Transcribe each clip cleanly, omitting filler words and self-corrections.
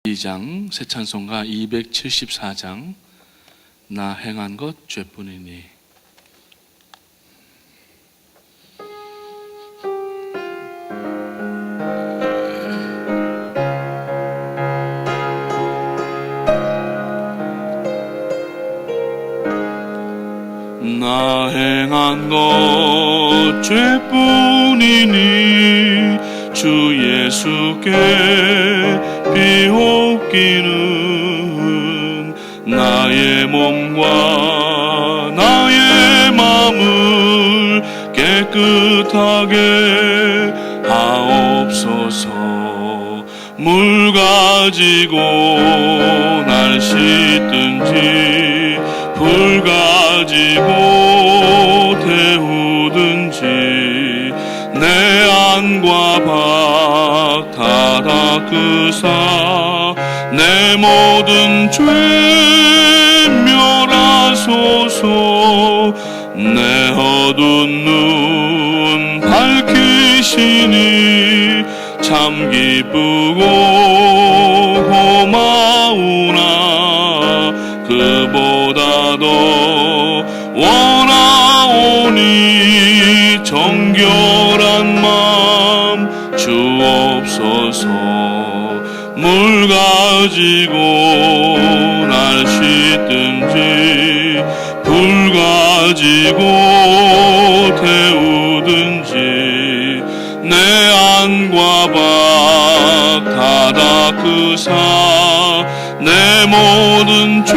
2장 새 찬송가 274장 나 행한 것 죄뿐이니. 나 행한 것 죄뿐이니 주 예수께 비옵기는 나의 몸과 나의 마음을 깨끗하게 하옵소서. 물 가지고 날 씻든지 불 가지고 태우든지 내 안과 밖 다 닦으사 내 모든 죄 멸하소서. 내 어두운 눈 밝히시니 참 기쁘고 고마우나 그보다도 원하오니 정결한 마음 주옵소서. 물 가지고 날 씻든지 불 가지고 태우든지 내 안과 밖 다 닦으사 내 모든 죄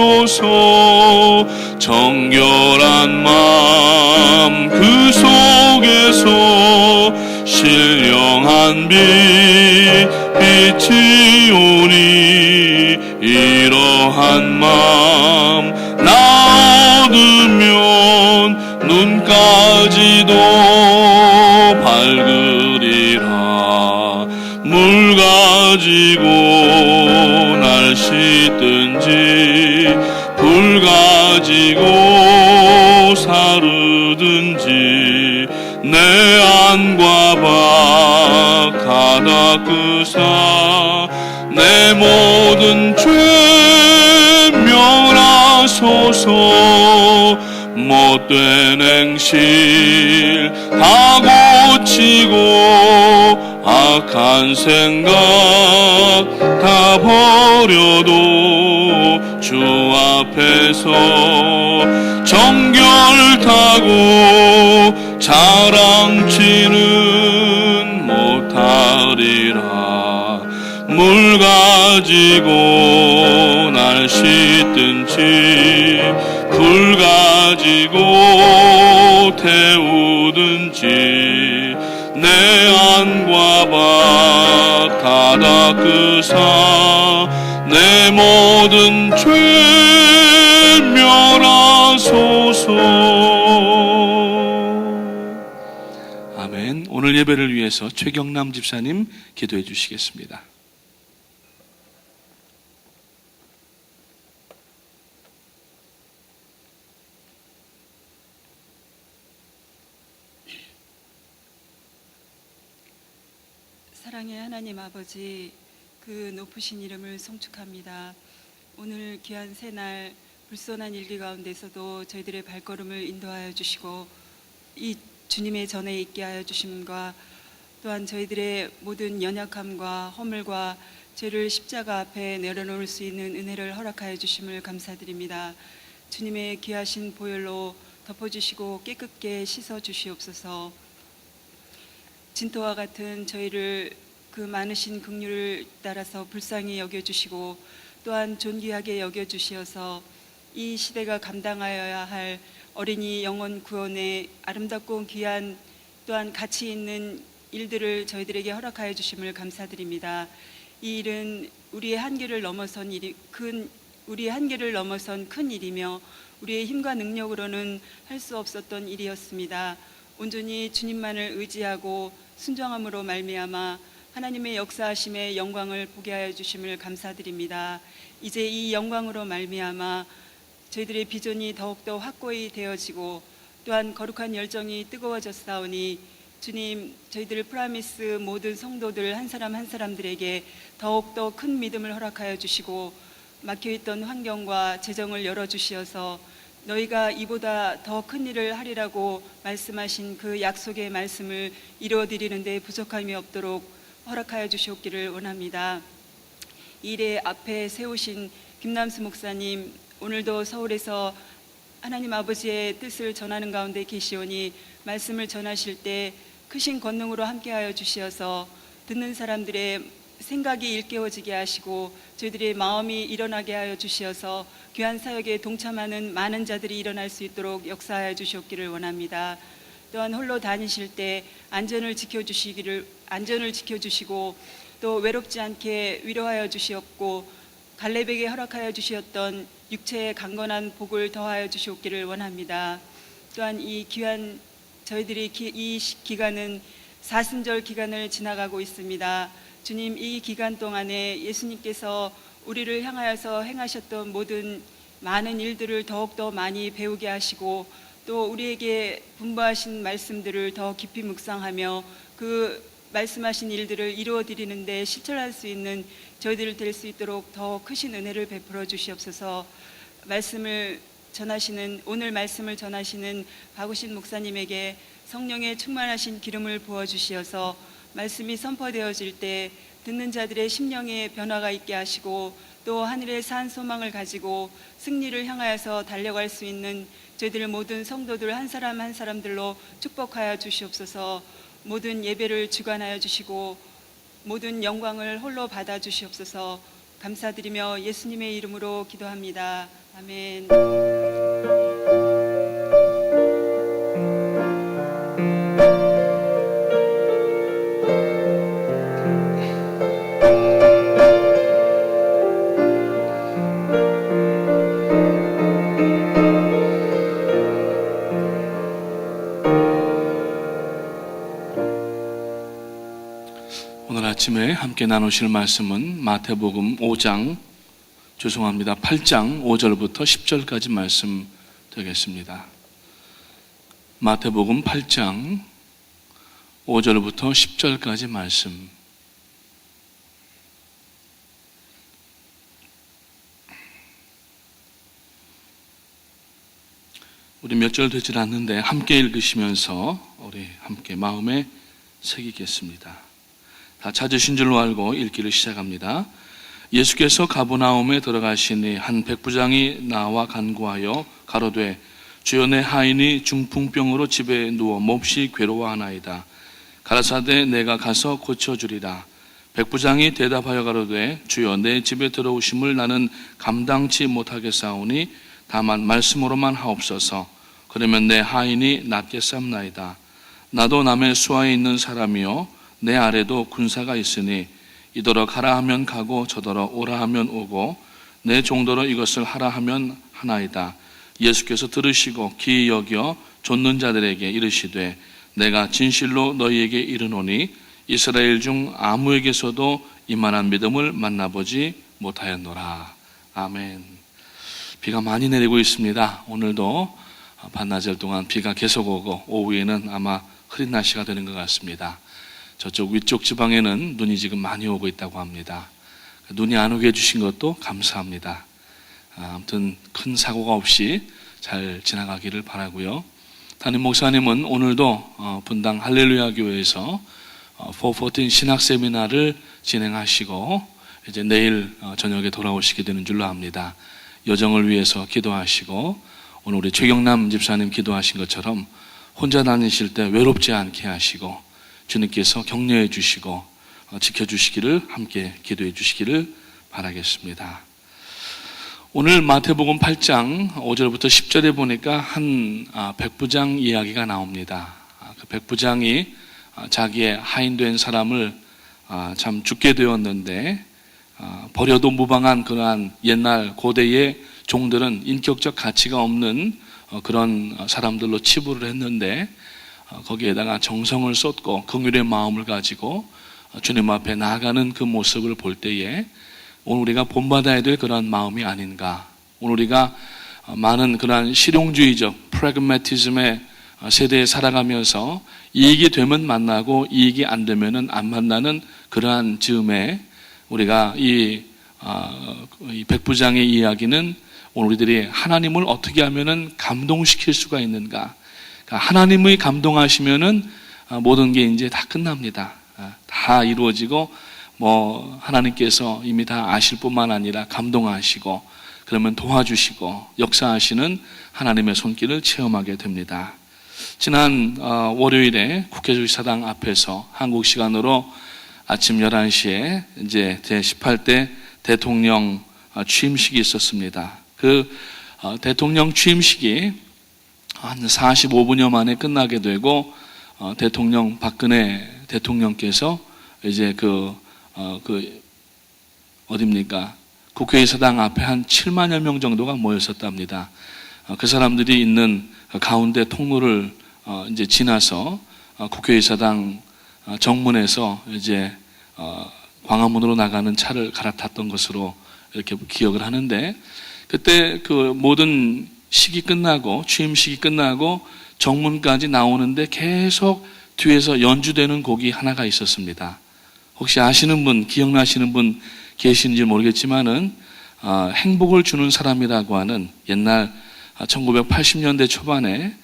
멸하소서. 정결한 마음 그 속에서 신령한 빛이 오니 이러한 마음 나 얻으면 눈까지도 밝으리라. 물 가지고 날 씻든지 불 가지고 사르든지 내 안과 밖 다 닦으사 내 모든 죄 멸하소서. 못된 행실 다 고치고 악한 생각 다 버려도 주 앞에서 정결타고 자랑치는 못하리라. 물 가지고 날 씻든지 불 가지고 태우든지 내 안과 밖 다 닦으사 내 모든 죄 멸하소서. 아멘. 오늘 예배를 위해서 최경남 집사님 기도해 주시겠습니다. 사랑의 하나님 아버지, 그 높으신 이름을 송축합니다. 오늘 귀한 새날 불손한 일기 가운데서도 저희들의 발걸음을 인도하여 주시고 이 주님의 전에 있게 하여 주심과 또한 저희들의 모든 연약함과 허물과 죄를 십자가 앞에 내려놓을 수 있는 은혜를 허락하여 주심을 감사드립니다. 주님의 귀하신 보혈로 덮어주시고 깨끗게 씻어 주시옵소서. 진토와 같은 저희를 그 많으신 긍휼을 따라서 불쌍히 여겨주시고 또한 존귀하게 여겨주시어서 이 시대가 감당하여야 할 어린이 영혼 구원의 아름답고 귀한 또한 가치 있는 일들을 저희들에게 허락하여 주심을 감사드립니다. 이 일은 우리의 한계를 넘어선 큰 일이며 우리의 힘과 능력으로는 할 수 없었던 일이었습니다. 온전히 주님만을 의지하고 순종함으로 말미암아 하나님의 역사하심의 영광을 보게 하여 주심을 감사드립니다. 이제 이 영광으로 말미암아 저희들의 비전이 더욱더 확고히 되어지고 또한 거룩한 열정이 뜨거워졌사오니 주님, 저희들 프라미스 모든 성도들 한 사람 한 사람들에게 더욱더 큰 믿음을 허락하여 주시고 막혀있던 환경과 재정을 열어주시어서 너희가 이보다 더 큰 일을 하리라고 말씀하신 그 약속의 말씀을 이루어드리는 데 부족함이 없도록 허락하여 주시옵기를 원합니다. 이 일의 앞에 세우신 김남수 목사님, 오늘도 서울에서 하나님 아버지의 뜻을 전하는 가운데 계시오니 말씀을 전하실 때 크신 권능으로 함께하여 주시어서 듣는 사람들의 생각이 일깨워지게 하시고 저희들의 마음이 일어나게 하여 주시어서 귀한 사역에 동참하는 많은 자들이 일어날 수 있도록 역사하여 주시옵기를 원합니다. 또한 홀로 다니실 때 안전을 지켜주시고 또 외롭지 않게 위로하여 주시옵고 갈렙에게 허락하여 주시었던 육체의 강건한 복을 더하여 주시옵기를 원합니다. 또한 이 귀한 저희들이 이 기간은 사순절 기간을 지나가고 있습니다. 주님, 이 기간 동안에 예수님께서 우리를 향하여서 행하셨던 모든 많은 일들을 더욱더 많이 배우게 하시고 또 우리에게 분부하신 말씀들을 더 깊이 묵상하며 그 말씀하신 일들을 이루어드리는 데 실천할 수 있는 저희들 될 수 있도록 더 크신 은혜를 베풀어 주시옵소서. 오늘 말씀을 전하시는 박우신 목사님에게 성령의 충만하신 기름을 부어주시어서 말씀이 선포되어질 때 듣는 자들의 심령에 변화가 있게 하시고 또 하늘의 산 소망을 가지고 승리를 향하여서 달려갈 수 있는 저희들 모든 성도들 한 사람 한 사람들로 축복하여 주시옵소서. 모든 예배를 주관하여 주시고 모든 영광을 홀로 받아 주시옵소서. 감사드리며 예수님의 이름으로 기도합니다. 아멘. 오늘 아침에 함께 나누실 말씀은 마태복음 8장 5절부터 10절까지 말씀 되겠습니다. 마태복음 8장 5절부터 10절까지 말씀. 우리 몇 절 되질 않는데 함께 읽으시면서 우리 함께 마음에 새기겠습니다. 다 찾으신 줄로 알고 읽기를 시작합니다. 예수께서 가버나움에 들어가시니 한 백부장이 나와 간구하여 가로되 주여 내 하인이 중풍병으로 집에 누워 몹시 괴로워하나이다. 가라사대 내가 가서 고쳐주리라. 백부장이 대답하여 가로되 주여 내 집에 들어오심을 나는 감당치 못하겠사오니 다만 말씀으로만 하옵소서. 그러면 내 하인이 낫겠사옵나이다. 나도 남의 수하에 있는 사람이요 내 아래도 군사가 있으니 이더러 가라 하면 가고 저더러 오라 하면 오고 내 종도로 이것을 하라 하면 하나이다. 예수께서 들으시고 기이 여겨 좇는 자들에게 이르시되 내가 진실로 너희에게 이르노니 이스라엘 중 아무에게서도 이만한 믿음을 만나보지 못하였노라. 아멘. 비가 많이 내리고 있습니다. 오늘도 반나절 동안 비가 계속 오고 오후에는 아마 흐린 날씨가 되는 것 같습니다. 저쪽 위쪽 지방에는 눈이 지금 많이 오고 있다고 합니다. 눈이 안 오게 해주신 것도 감사합니다. 아무튼 큰 사고가 없이 잘 지나가기를 바라고요. 담임 목사님은 오늘도 분당 할렐루야 교회에서 414 신학 세미나를 진행하시고 이제 내일 저녁에 돌아오시게 되는 줄로 압니다. 여정을 위해서 기도하시고 오늘 우리 최경남 집사님 기도하신 것처럼 혼자 다니실 때 외롭지 않게 하시고 주님께서 격려해 주시고 지켜주시기를 함께 기도해 주시기를 바라겠습니다. 오늘 마태복음 8장 5절부터 10절에 보니까 한 백부장 이야기가 나옵니다. 그 백부장이 자기의 하인된 사람을 참 죽게 되었는데 버려도 무방한 그러한 옛날 고대의 종들은 인격적 가치가 없는 그런 사람들로 치부를 했는데 거기에다가 정성을 쏟고 긍휼의 마음을 가지고 주님 앞에 나아가는 그 모습을 볼 때에 오늘 우리가 본받아야 될 그런 마음이 아닌가. 오늘 우리가 많은 그러한 실용주의적 프래그매티즘에 세대에 살아가면서 이익이 되면 만나고 이익이 안 되면은 안 만나는 그러한 즈음에 우리가 이 백부장의 이야기는 오늘 우리들이 하나님을 어떻게 하면은 감동시킬 수가 있는가. 그러니까 하나님의 감동하시면은 모든 게 이제 다 끝납니다. 다 이루어지고 하나님께서 이미 다 아실 뿐만 아니라 감동하시고 그러면 도와주시고 역사하시는 하나님의 손길을 체험하게 됩니다. 지난 월요일에 국회주의사당 앞에서 한국 시간으로 아침 11시에 이제 제18대 대통령 취임식이 있었습니다. 그 대통령 취임식이 한 45분여 만에 끝나게 되고 대통령 박근혜 대통령께서 이제 어딥니까? 국회의사당 앞에 한 7만여 명 정도가 모였었답니다. 그 사람들이 있는 가운데 통로를 이제 지나서 국회의사당 정문에서 이제 광화문으로 나가는 차를 갈아탔던 것으로 이렇게 기억을 하는데, 그때 그 모든 식이 끝나고 취임식이 끝나고 정문까지 나오는데 계속 뒤에서 연주되는 곡이 하나가 있었습니다. 혹시 아시는 분, 기억나시는 분 계시는지 모르겠지만은 행복을 주는 사람이라고 하는 옛날 1980년대 초반에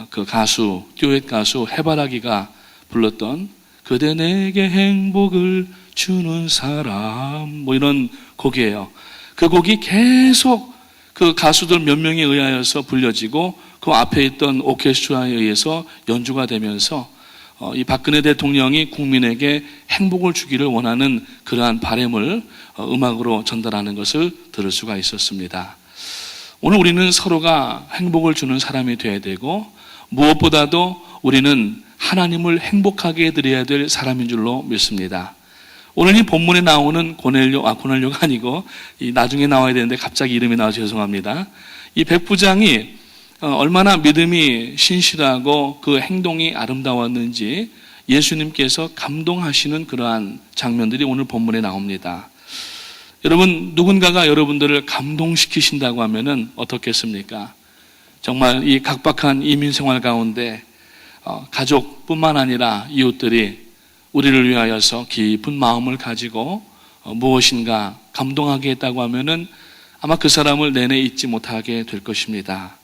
그 가수, 듀엣 가수 해바라기가 불렀던 그대 내게 행복을 주는 사람 이런 곡이에요. 그 곡이 계속 그 가수들 몇 명에 의하여서 불려지고 그 앞에 있던 오케스트라에 의해서 연주가 되면서 이 박근혜 대통령이 국민에게 행복을 주기를 원하는 그러한 바람을 음악으로 전달하는 것을 들을 수가 있었습니다. 오늘 우리는 서로가 행복을 주는 사람이 되어야 되고, 무엇보다도 우리는 하나님을 행복하게 해드려야 될 사람인 줄로 믿습니다. 오늘 이 본문에 나오는 고넬료가 아니고 이 나중에 나와야 되는데 갑자기 이름이 나와서 죄송합니다. 이 백부장이 얼마나 믿음이 신실하고 그 행동이 아름다웠는지 예수님께서 감동하시는 그러한 장면들이 오늘 본문에 나옵니다. 여러분, 누군가가 여러분들을 감동시키신다고 하면은 어떻겠습니까? 정말 이 각박한 이민생활 가운데 가족뿐만 아니라 이웃들이 우리를 위하여서 깊은 마음을 가지고 무엇인가 감동하게 했다고 하면은 아마 그 사람을 내내 잊지 못하게 될 것입니다.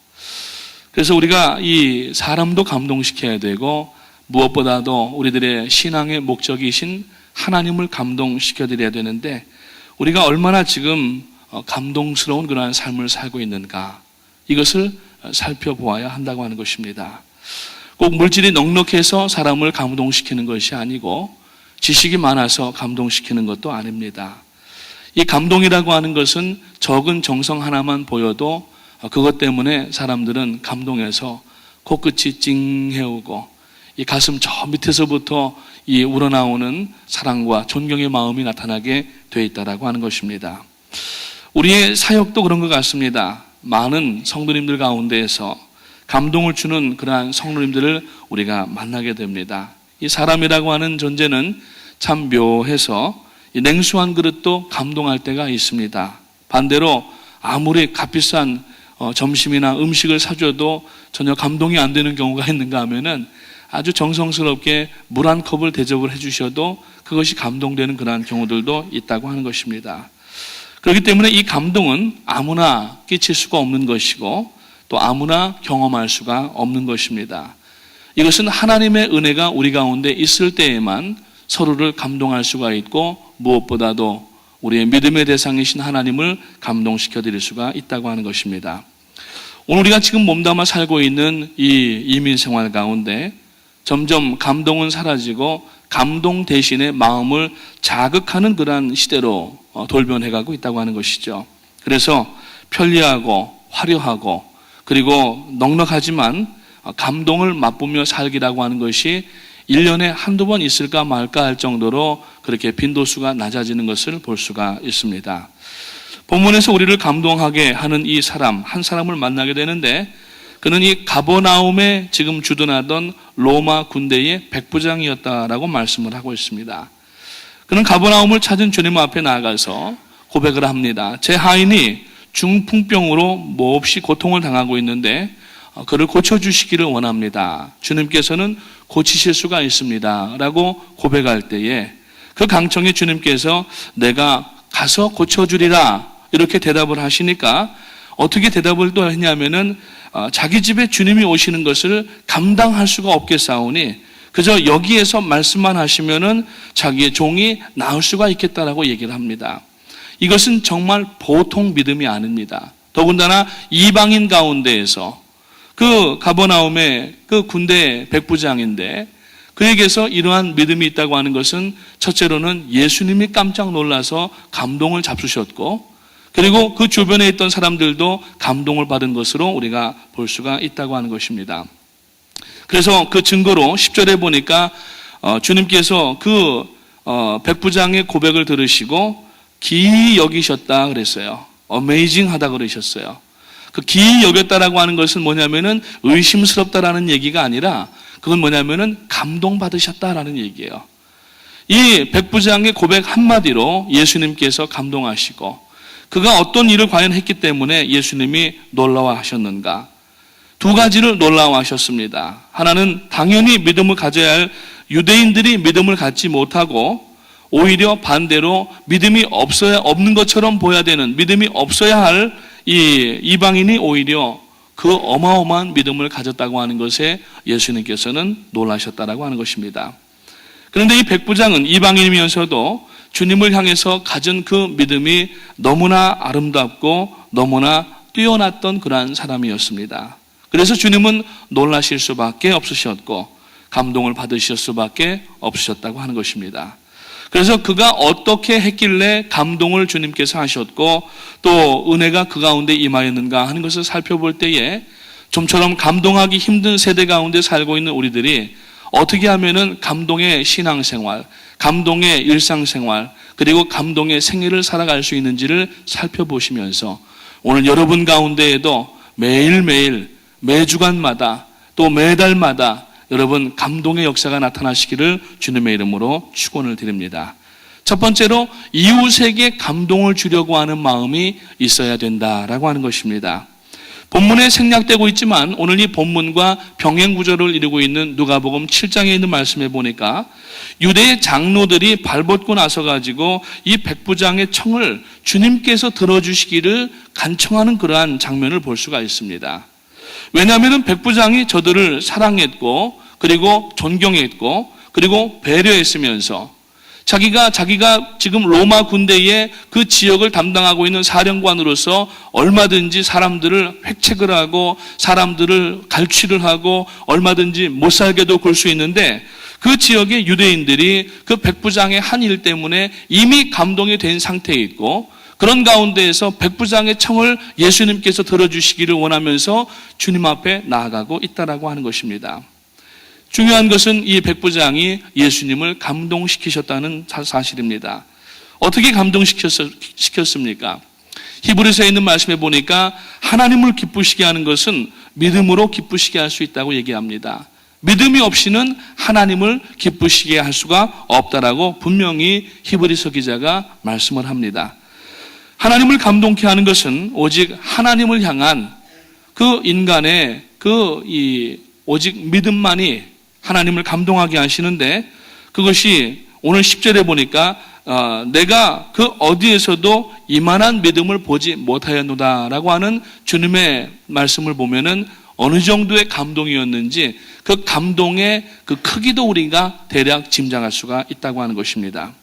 그래서 우리가 이 사람도 감동시켜야 되고, 무엇보다도 우리들의 신앙의 목적이신 하나님을 감동시켜드려야 되는데, 우리가 얼마나 지금 감동스러운 그러한 삶을 살고 있는가, 이것을 살펴보아야 한다고 하는 것입니다. 꼭 물질이 넉넉해서 사람을 감동시키는 것이 아니고 지식이 많아서 감동시키는 것도 아닙니다. 이 감동이라고 하는 것은 적은 정성 하나만 보여도 그것 때문에 사람들은 감동해서 코끝이 찡해오고 이 가슴 저 밑에서부터 이 우러나오는 사랑과 존경의 마음이 나타나게 되어 있다라고 하는 것입니다. 우리의 사역도 그런 것 같습니다. 많은 성도님들 가운데에서 감동을 주는 그러한 성도님들을 우리가 만나게 됩니다. 이 사람이라고 하는 존재는 참 묘해서 이 냉수한 그릇도 감동할 때가 있습니다. 반대로 아무리 값비싼 점심이나 음식을 사줘도 전혀 감동이 안 되는 경우가 있는가 하면은 아주 정성스럽게 물 한 컵을 대접을 해주셔도 그것이 감동되는 그러한 경우들도 있다고 하는 것입니다. 그렇기 때문에 이 감동은 아무나 끼칠 수가 없는 것이고 또 아무나 경험할 수가 없는 것입니다. 이것은 하나님의 은혜가 우리 가운데 있을 때에만 서로를 감동할 수가 있고, 무엇보다도 우리의 믿음의 대상이신 하나님을 감동시켜 드릴 수가 있다고 하는 것입니다. 오늘 우리가 지금 몸담아 살고 있는 이 이민 생활 가운데 점점 감동은 사라지고 감동 대신에 마음을 자극하는 그러한 시대로 돌변해가고 있다고 하는 것이죠. 그래서 편리하고 화려하고 그리고 넉넉하지만 감동을 맛보며 살기라고 하는 것이 1년에 한두 번 있을까 말까 할 정도로 그렇게 빈도수가 낮아지는 것을 볼 수가 있습니다. 본문에서 우리를 감동하게 하는 이 사람, 한 사람을 만나게 되는데, 그는 이 가버나움에 지금 주둔하던 로마 군대의 백부장이었다라고 말씀을 하고 있습니다. 그는 가버나움을 찾은 주님 앞에 나아가서 고백을 합니다. 제 하인이 중풍병으로 몹시 고통을 당하고 있는데 그를 고쳐주시기를 원합니다. 주님께서는 고치실 수가 있습니다. 라고 고백할 때에 그 강청에 주님께서 내가 가서 고쳐주리라 이렇게 대답을 하시니까 어떻게 대답을 또 했냐면은 자기 집에 주님이 오시는 것을 감당할 수가 없겠사오니 그저 여기에서 말씀만 하시면은 자기의 종이 나을 수가 있겠다라고 얘기를 합니다. 이것은 정말 보통 믿음이 아닙니다. 더군다나 이방인 가운데에서 그 가버나움의 그 군대 백부장인데 그에게서 이러한 믿음이 있다고 하는 것은 첫째로는 예수님이 깜짝 놀라서 감동을 잡수셨고 그리고 그 주변에 있던 사람들도 감동을 받은 것으로 우리가 볼 수가 있다고 하는 것입니다. 그래서 그 증거로 10절에 보니까 주님께서 그 백부장의 고백을 들으시고 기이 여기셨다 그랬어요. 어메이징하다 그러셨어요. 그 기이 여겼다라고 하는 것은 뭐냐면은 의심스럽다라는 얘기가 아니라 그건 뭐냐면은 감동받으셨다라는 얘기예요. 이 백부장의 고백 한마디로 예수님께서 감동하시고 그가 어떤 일을 과연 했기 때문에 예수님이 놀라워하셨는가? 두 가지를 놀라워하셨습니다. 하나는 당연히 믿음을 가져야 할 유대인들이 믿음을 갖지 못하고 오히려 반대로 믿음이 없는 것처럼 보여야 되는 믿음이 없어야 할 이 이방인이 오히려 그 어마어마한 믿음을 가졌다고 하는 것에 예수님께서는 놀라셨다라고 하는 것입니다. 그런데 이 백부장은 이방인이면서도 주님을 향해서 가진 그 믿음이 너무나 아름답고 너무나 뛰어났던 그러한 사람이었습니다. 그래서 주님은 놀라실 수밖에 없으셨고 감동을 받으실 수밖에 없으셨다고 하는 것입니다. 그래서 그가 어떻게 했길래 감동을 주님께서 하셨고 또 은혜가 그 가운데 임하였는가 하는 것을 살펴볼 때에 좀처럼 감동하기 힘든 세대 가운데 살고 있는 우리들이 어떻게 하면은 감동의 신앙생활, 감동의 일상생활, 그리고 감동의 생애를 살아갈 수 있는지를 살펴보시면서 오늘 여러분 가운데에도 매일매일, 매주간마다 또 매달마다 여러분 감동의 역사가 나타나시기를 주님의 이름으로 축원을 드립니다. 첫 번째로 이웃에게 감동을 주려고 하는 마음이 있어야 된다라고 하는 것입니다. 본문에 생략되고 있지만 오늘 이 본문과 병행 구조를 이루고 있는 누가복음 7장에 있는 말씀에 보니까 유대의 장로들이 발벗고 나서 가지고 이 백부장의 청을 주님께서 들어주시기를 간청하는 그러한 장면을 볼 수가 있습니다. 왜냐하면 백부장이 저들을 사랑했고 그리고 존경했고 그리고 배려했으면서 자기가 지금 로마 군대의 그 지역을 담당하고 있는 사령관으로서 얼마든지 사람들을 획책을 하고 사람들을 갈취를 하고 얼마든지 못 살게도 굴 수 있는데 그 지역의 유대인들이 그 백부장의 한 일 때문에 이미 감동이 된 상태에 있고 그런 가운데에서 백부장의 청을 예수님께서 들어주시기를 원하면서 주님 앞에 나아가고 있다라고 하는 것입니다. 중요한 것은 이 백부장이 예수님을 감동시키셨다는 사실입니다. 어떻게 감동시켰습니까? 히브리서에 있는 말씀에 보니까 하나님을 기쁘시게 하는 것은 믿음으로 기쁘시게 할 수 있다고 얘기합니다. 믿음이 없이는 하나님을 기쁘시게 할 수가 없다라고 분명히 히브리서 기자가 말씀을 합니다. 하나님을 감동케 하는 것은 오직 하나님을 향한 그 인간의 오직 믿음만이 하나님을 감동하게 하시는데 그것이 오늘 10절에 보니까 내가 그 어디에서도 이만한 믿음을 보지 못하였노다라고 하는 주님의 말씀을 보면은 어느 정도의 감동이었는지 그 감동의 그 크기도 우리가 대략 짐작할 수가 있다고 하는 것입니다.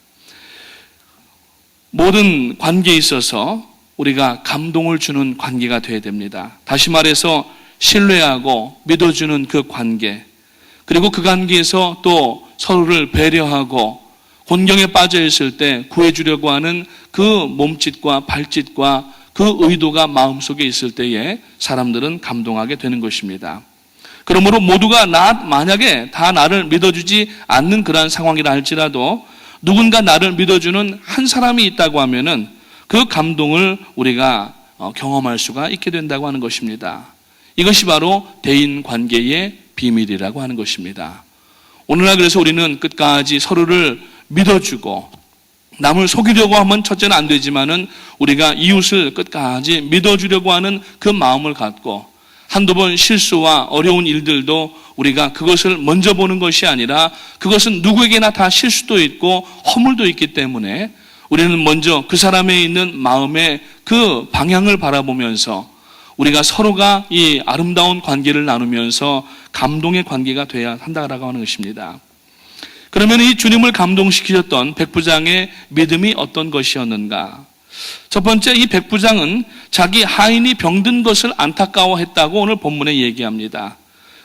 모든 관계에 있어서 우리가 감동을 주는 관계가 되어야 됩니다. 다시 말해서 신뢰하고 믿어주는 그 관계, 그리고 그 관계에서 또 서로를 배려하고 곤경에 빠져 있을 때 구해주려고 하는 그 몸짓과 발짓과 그 의도가 마음속에 있을 때에 사람들은 감동하게 되는 것입니다. 그러므로 모두가 만약에 다 나를 믿어주지 않는 그러한 상황이라 할지라도 누군가 나를 믿어주는 한 사람이 있다고 하면은 그 감동을 우리가 경험할 수가 있게 된다고 하는 것입니다. 이것이 바로 대인 관계의 비밀이라고 하는 것입니다. 오늘날 그래서 우리는 끝까지 서로를 믿어주고 남을 속이려고 하면 첫째는 안 되지만은 우리가 이웃을 끝까지 믿어주려고 하는 그 마음을 갖고 한두 번 실수와 어려운 일들도 우리가 그것을 먼저 보는 것이 아니라 그것은 누구에게나 다 실수도 있고 허물도 있기 때문에 우리는 먼저 그 사람에 있는 마음의 그 방향을 바라보면서 우리가 서로가 이 아름다운 관계를 나누면서 감동의 관계가 돼야 한다라고 하는 것입니다. 그러면 이 주님을 감동시키셨던 백부장의 믿음이 어떤 것이었는가? 첫 번째, 이 백부장은 자기 하인이 병든 것을 안타까워했다고 오늘 본문에 얘기합니다.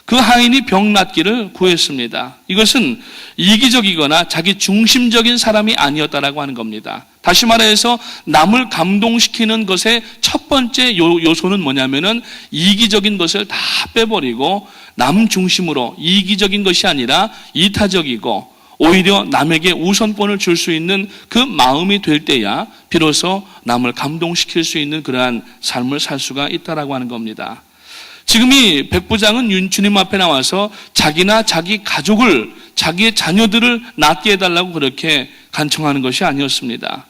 그 하인이 병 낫기를 구했습니다. 이것은 이기적이거나 자기 중심적인 사람이 아니었다라고 하는 겁니다. 다시 말해서 남을 감동시키는 것의 첫 번째 요소는 뭐냐면은 이기적인 것을 다 빼버리고 남 중심으로 이기적인 것이 아니라 이타적이고 오히려 남에게 우선권을 줄 수 있는 그 마음이 될 때야 비로소 남을 감동시킬 수 있는 그러한 삶을 살 수가 있다라고 하는 겁니다. 지금 이 백부장은 주님 앞에 나와서 자기나 자기 가족을, 자기의 자녀들을 낫게 해달라고 그렇게 간청하는 것이 아니었습니다.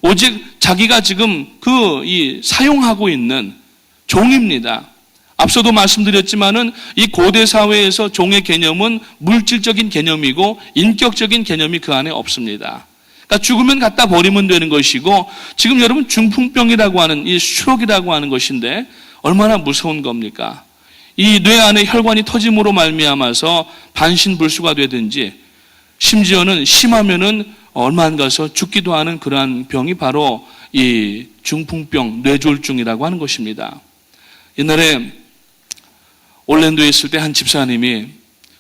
오직 자기가 지금 사용하고 있는 종입니다. 앞서도 말씀드렸지만은 이 고대 사회에서 종의 개념은 물질적인 개념이고 인격적인 개념이 그 안에 없습니다. 그러니까 죽으면 갖다 버리면 되는 것이고, 지금 여러분 중풍병이라고 하는 이 스트로크라고 하는 것인데 얼마나 무서운 겁니까? 이 뇌 안에 혈관이 터짐으로 말미암아서 반신불수가 되든지 심지어는 심하면은 얼마 안 가서 죽기도 하는 그러한 병이 바로 이 중풍병, 뇌졸중이라고 하는 것입니다. 옛날에 올랜도에 있을 때 한 집사님이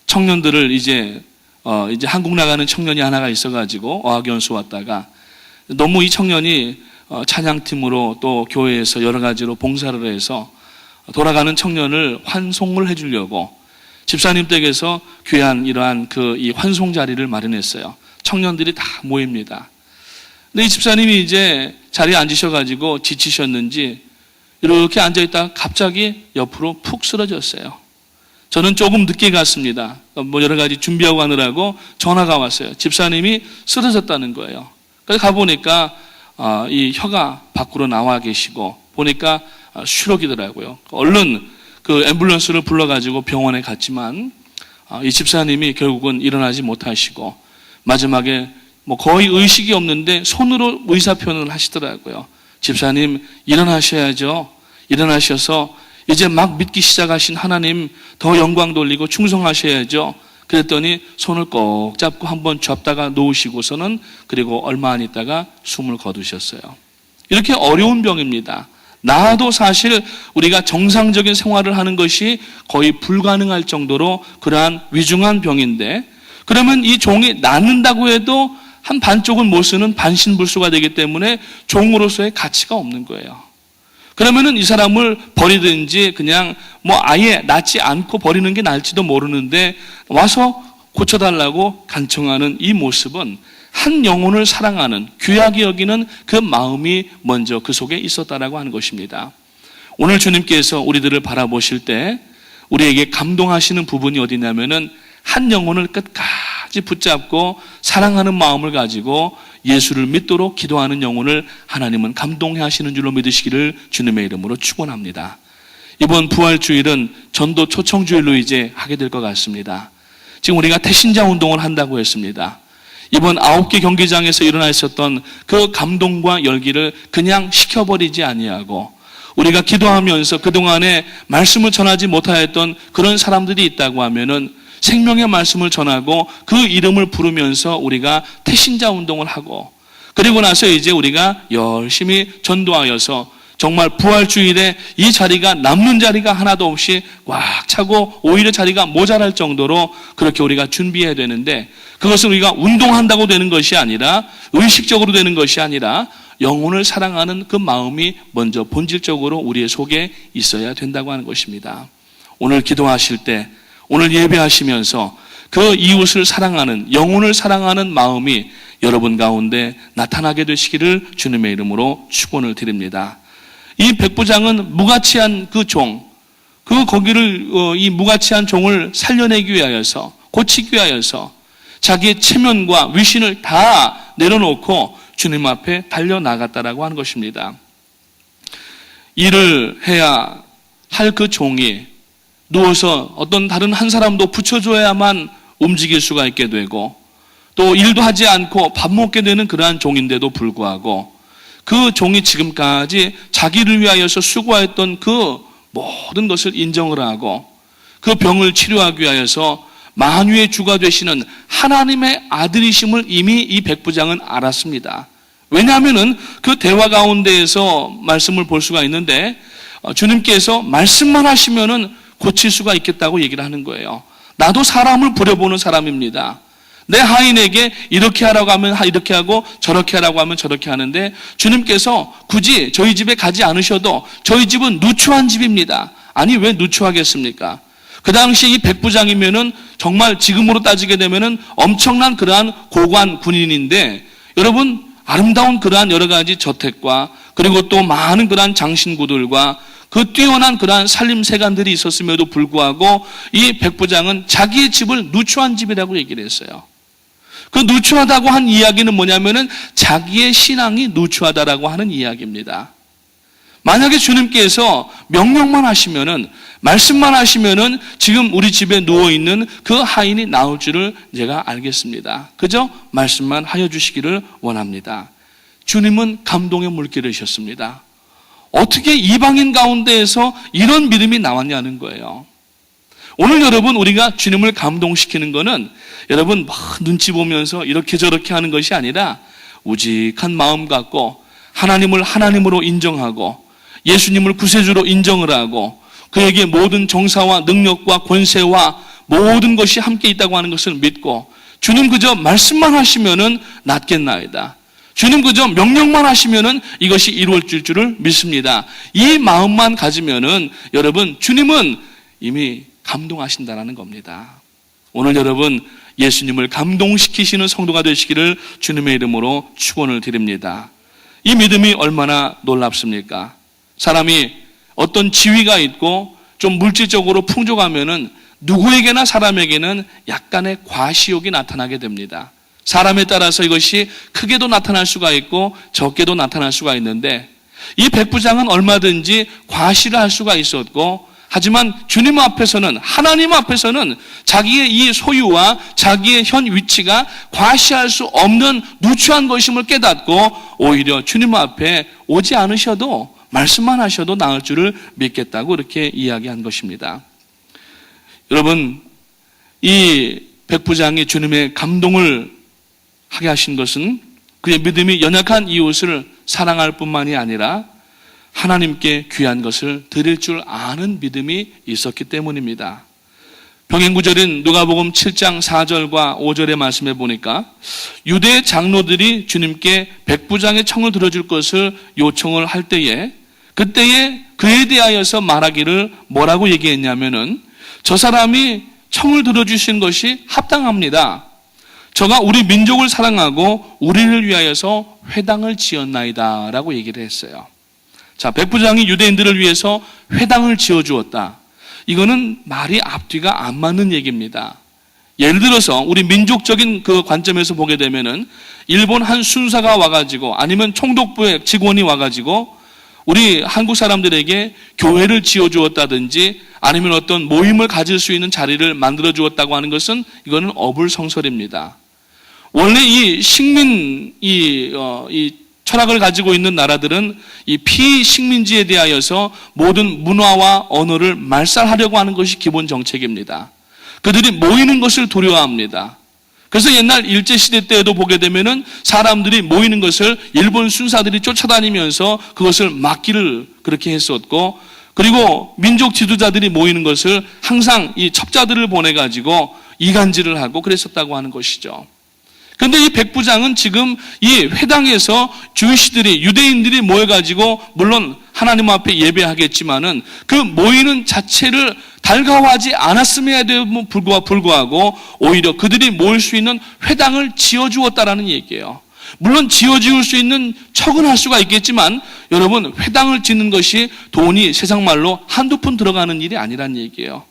청년들을 이제 한국 나가는 청년이 하나가 있어가지고 어학연수 왔다가 너무 이 청년이 찬양팀으로 또 교회에서 여러 가지로 봉사를 해서 돌아가는 청년을 환송을 해주려고 집사님 댁에서 귀한 이러한 이 환송 자리를 마련했어요. 청년들이 다 모입니다. 근데 이 집사님이 이제 자리에 앉으셔가지고 지치셨는지 이렇게 앉아있다가 갑자기 옆으로 푹 쓰러졌어요. 저는 조금 늦게 갔습니다. 여러 가지 준비하고 가느라고 전화가 왔어요. 집사님이 쓰러졌다는 거예요. 그래서 가보니까 이 혀가 밖으로 나와 계시고 보니까 슈럭이더라고요. 얼른 그 앰뷸런스를 불러가지고 병원에 갔지만 이 집사님이 결국은 일어나지 못하시고 마지막에 거의 의식이 없는데 손으로 의사표현을 하시더라고요. 집사님 일어나셔야죠. 일어나셔서 이제 막 믿기 시작하신 하나님 더 영광 돌리고 충성하셔야죠. 그랬더니 손을 꼭 잡고 한번 잡다가 놓으시고서는 그리고 얼마 안 있다가 숨을 거두셨어요. 이렇게 어려운 병입니다. 나도 사실 우리가 정상적인 생활을 하는 것이 거의 불가능할 정도로 그러한 위중한 병인데, 그러면 이 종이 낫는다고 해도 한 반쪽은 못 쓰는 반신불수가 되기 때문에 종으로서의 가치가 없는 거예요. 그러면은 이 사람을 버리든지 그냥 아예 낫지 않고 버리는 게 나을지도 모르는데 와서 고쳐달라고 간청하는 이 모습은 한 영혼을 사랑하는, 귀하게 여기는 그 마음이 먼저 그 속에 있었다라고 하는 것입니다. 오늘 주님께서 우리들을 바라보실 때 우리에게 감동하시는 부분이 어디냐면은 한 영혼을 끝까지 붙잡고 사랑하는 마음을 가지고 예수를 믿도록 기도하는 영혼을 하나님은 감동해 하시는 줄로 믿으시기를 주님의 이름으로 축원합니다. 이번 부활주일은 전도 초청주일로 이제 하게 될 것 같습니다. 지금 우리가 태신자 운동을 한다고 했습니다. 이번 9개 경기장에서 일어나 있었던 그 감동과 열기를 그냥 식혀버리지 아니하고 우리가 기도하면서 그동안에 말씀을 전하지 못하였던 그런 사람들이 있다고 하면은 생명의 말씀을 전하고 그 이름을 부르면서 우리가 태신자 운동을 하고, 그리고 나서 이제 우리가 열심히 전도하여서 정말 부활주일에 이 자리가 남는 자리가 하나도 없이 꽉 차고 오히려 자리가 모자랄 정도로 그렇게 우리가 준비해야 되는데, 그것은 우리가 운동한다고 되는 것이 아니라 의식적으로 되는 것이 아니라 영혼을 사랑하는 그 마음이 먼저 본질적으로 우리의 속에 있어야 된다고 하는 것입니다. 오늘 기도하실 때, 오늘 예배하시면서 그 이웃을 사랑하는, 영혼을 사랑하는 마음이 여러분 가운데 나타나게 되시기를 주님의 이름으로 축원을 드립니다. 이 백부장은 무가치한 그 종, 이 무가치한 종을 살려내기 위하여서, 고치기 위하여서 자기의 체면과 위신을 다 내려놓고 주님 앞에 달려나갔다라고 하는 것입니다. 일을 해야 할 그 종이 누워서 어떤 다른 한 사람도 붙여줘야만 움직일 수가 있게 되고 또 일도 하지 않고 밥 먹게 되는 그러한 종인데도 불구하고 그 종이 지금까지 자기를 위하여서 수고했던 그 모든 것을 인정을 하고 그 병을 치료하기 위하여서 만유의 주가 되시는 하나님의 아들이심을 이미 이 백부장은 알았습니다. 왜냐하면은 그 대화 가운데에서 말씀을 볼 수가 있는데 주님께서 말씀만 하시면은 고칠 수가 있겠다고 얘기를 하는 거예요. 나도 사람을 부려보는 사람입니다. 내 하인에게 이렇게 하라고 하면 이렇게 하고 저렇게 하라고 하면 저렇게 하는데 주님께서 굳이 저희 집에 가지 않으셔도 저희 집은 누추한 집입니다. 아니 왜 누추하겠습니까? 그 당시 이 백부장이면은 정말 지금으로 따지게 되면은 엄청난 그러한 고관 군인인데 여러분 아름다운 그러한 여러 가지 저택과 그리고 또 많은 그러한 장신구들과 그 뛰어난 그러한 살림세간들이 있었음에도 불구하고 이 백부장은 자기의 집을 누추한 집이라고 얘기를 했어요. 그 누추하다고 한 이야기는 뭐냐면은 자기의 신앙이 누추하다라고 하는 이야기입니다. 만약에 주님께서 명령만 하시면은 말씀만 하시면은 지금 우리 집에 누워 있는 그 하인이 나올 줄을 제가 알겠습니다. 그저 말씀만 하여 주시기를 원합니다. 주님은 감동의 물결이셨습니다. 어떻게 이방인 가운데에서 이런 믿음이 나왔냐는 거예요. 오늘 여러분 우리가 주님을 감동시키는 거는 여러분 막 눈치 보면서 이렇게 저렇게 하는 것이 아니라 우직한 마음 갖고 하나님을 하나님으로 인정하고 예수님을 구세주로 인정을 하고 그에게 모든 정사와 능력과 권세와 모든 것이 함께 있다고 하는 것을 믿고 주님 그저 말씀만 하시면은 낫겠나이다. 주님 그저 명령만 하시면은 이것이 이루어질 줄을 믿습니다. 이 마음만 가지면은 여러분 주님은 이미 감동하신다라는 겁니다. 오늘 여러분 예수님을 감동시키시는 성도가 되시기를 주님의 이름으로 축원을 드립니다. 이 믿음이 얼마나 놀랍습니까? 사람이 어떤 지위가 있고 좀 물질적으로 풍족하면은 누구에게나 사람에게는 약간의 과시욕이 나타나게 됩니다. 사람에 따라서 이것이 크게도 나타날 수가 있고 적게도 나타날 수가 있는데 이 백부장은 얼마든지 과시를 할 수가 있었고 하지만 주님 앞에서는 하나님 앞에서는 자기의 이 소유와 자기의 현 위치가 과시할 수 없는 누추한 것임을 깨닫고 오히려 주님 앞에 오지 않으셔도 말씀만 하셔도 나을 줄을 믿겠다고 이렇게 이야기한 것입니다. 여러분 이 백부장이 주님의 감동을 하게 하신 것은 그의 믿음이 연약한 이웃을 사랑할 뿐만이 아니라 하나님께 귀한 것을 드릴 줄 아는 믿음이 있었기 때문입니다. 병행구절인 누가복음 7장 4절과 5절의 말씀에 보니까 유대의 장로들이 주님께 백부장의 청을 들어줄 것을 요청을 할 때에 그때에 그에 대하여서 말하기를 뭐라고 얘기했냐면은 저 사람이 청을 들어주신 것이 합당합니다. 저가 우리 민족을 사랑하고 우리를 위하여서 회당을 지었나이다 라고 얘기를 했어요. 자, 백부장이 유대인들을 위해서 회당을 지어주었다. 이거는 말이 앞뒤가 안 맞는 얘기입니다. 예를 들어서 우리 민족적인 그 관점에서 보게 되면은 일본 한 순사가 와가지고 아니면 총독부의 직원이 와가지고 우리 한국 사람들에게 교회를 지어주었다든지 아니면 어떤 모임을 가질 수 있는 자리를 만들어 주었다고 하는 것은 이거는 어불성설입니다. 원래 이 식민 이 철학을 가지고 있는 나라들은 이 피식민지에 대하여서 모든 문화와 언어를 말살하려고 하는 것이 기본 정책입니다. 그들이 모이는 것을 두려워합니다. 그래서 옛날 일제시대 때에도 보게 되면은 사람들이 모이는 것을 일본 순사들이 쫓아다니면서 그것을 막기를 그렇게 했었고 그리고 민족 지도자들이 모이는 것을 항상 이 첩자들을 보내가지고 이간질을 하고 그랬었다고 하는 것이죠. 그런데 이 백부장은 지금 이 회당에서 주이시들이 유대인들이 모여가지고 물론 하나님 앞에 예배하겠지만은 그 모이는 자체를 달가워하지 않았음에도 불구하고 오히려 그들이 모일 수 있는 회당을 지어주었다라는 얘기예요. 물론 지어지을 수 있는 척은 할 수가 있겠지만 여러분 회당을 짓는 것이 돈이 세상 말로 한두 푼 들어가는 일이 아니란 얘기예요.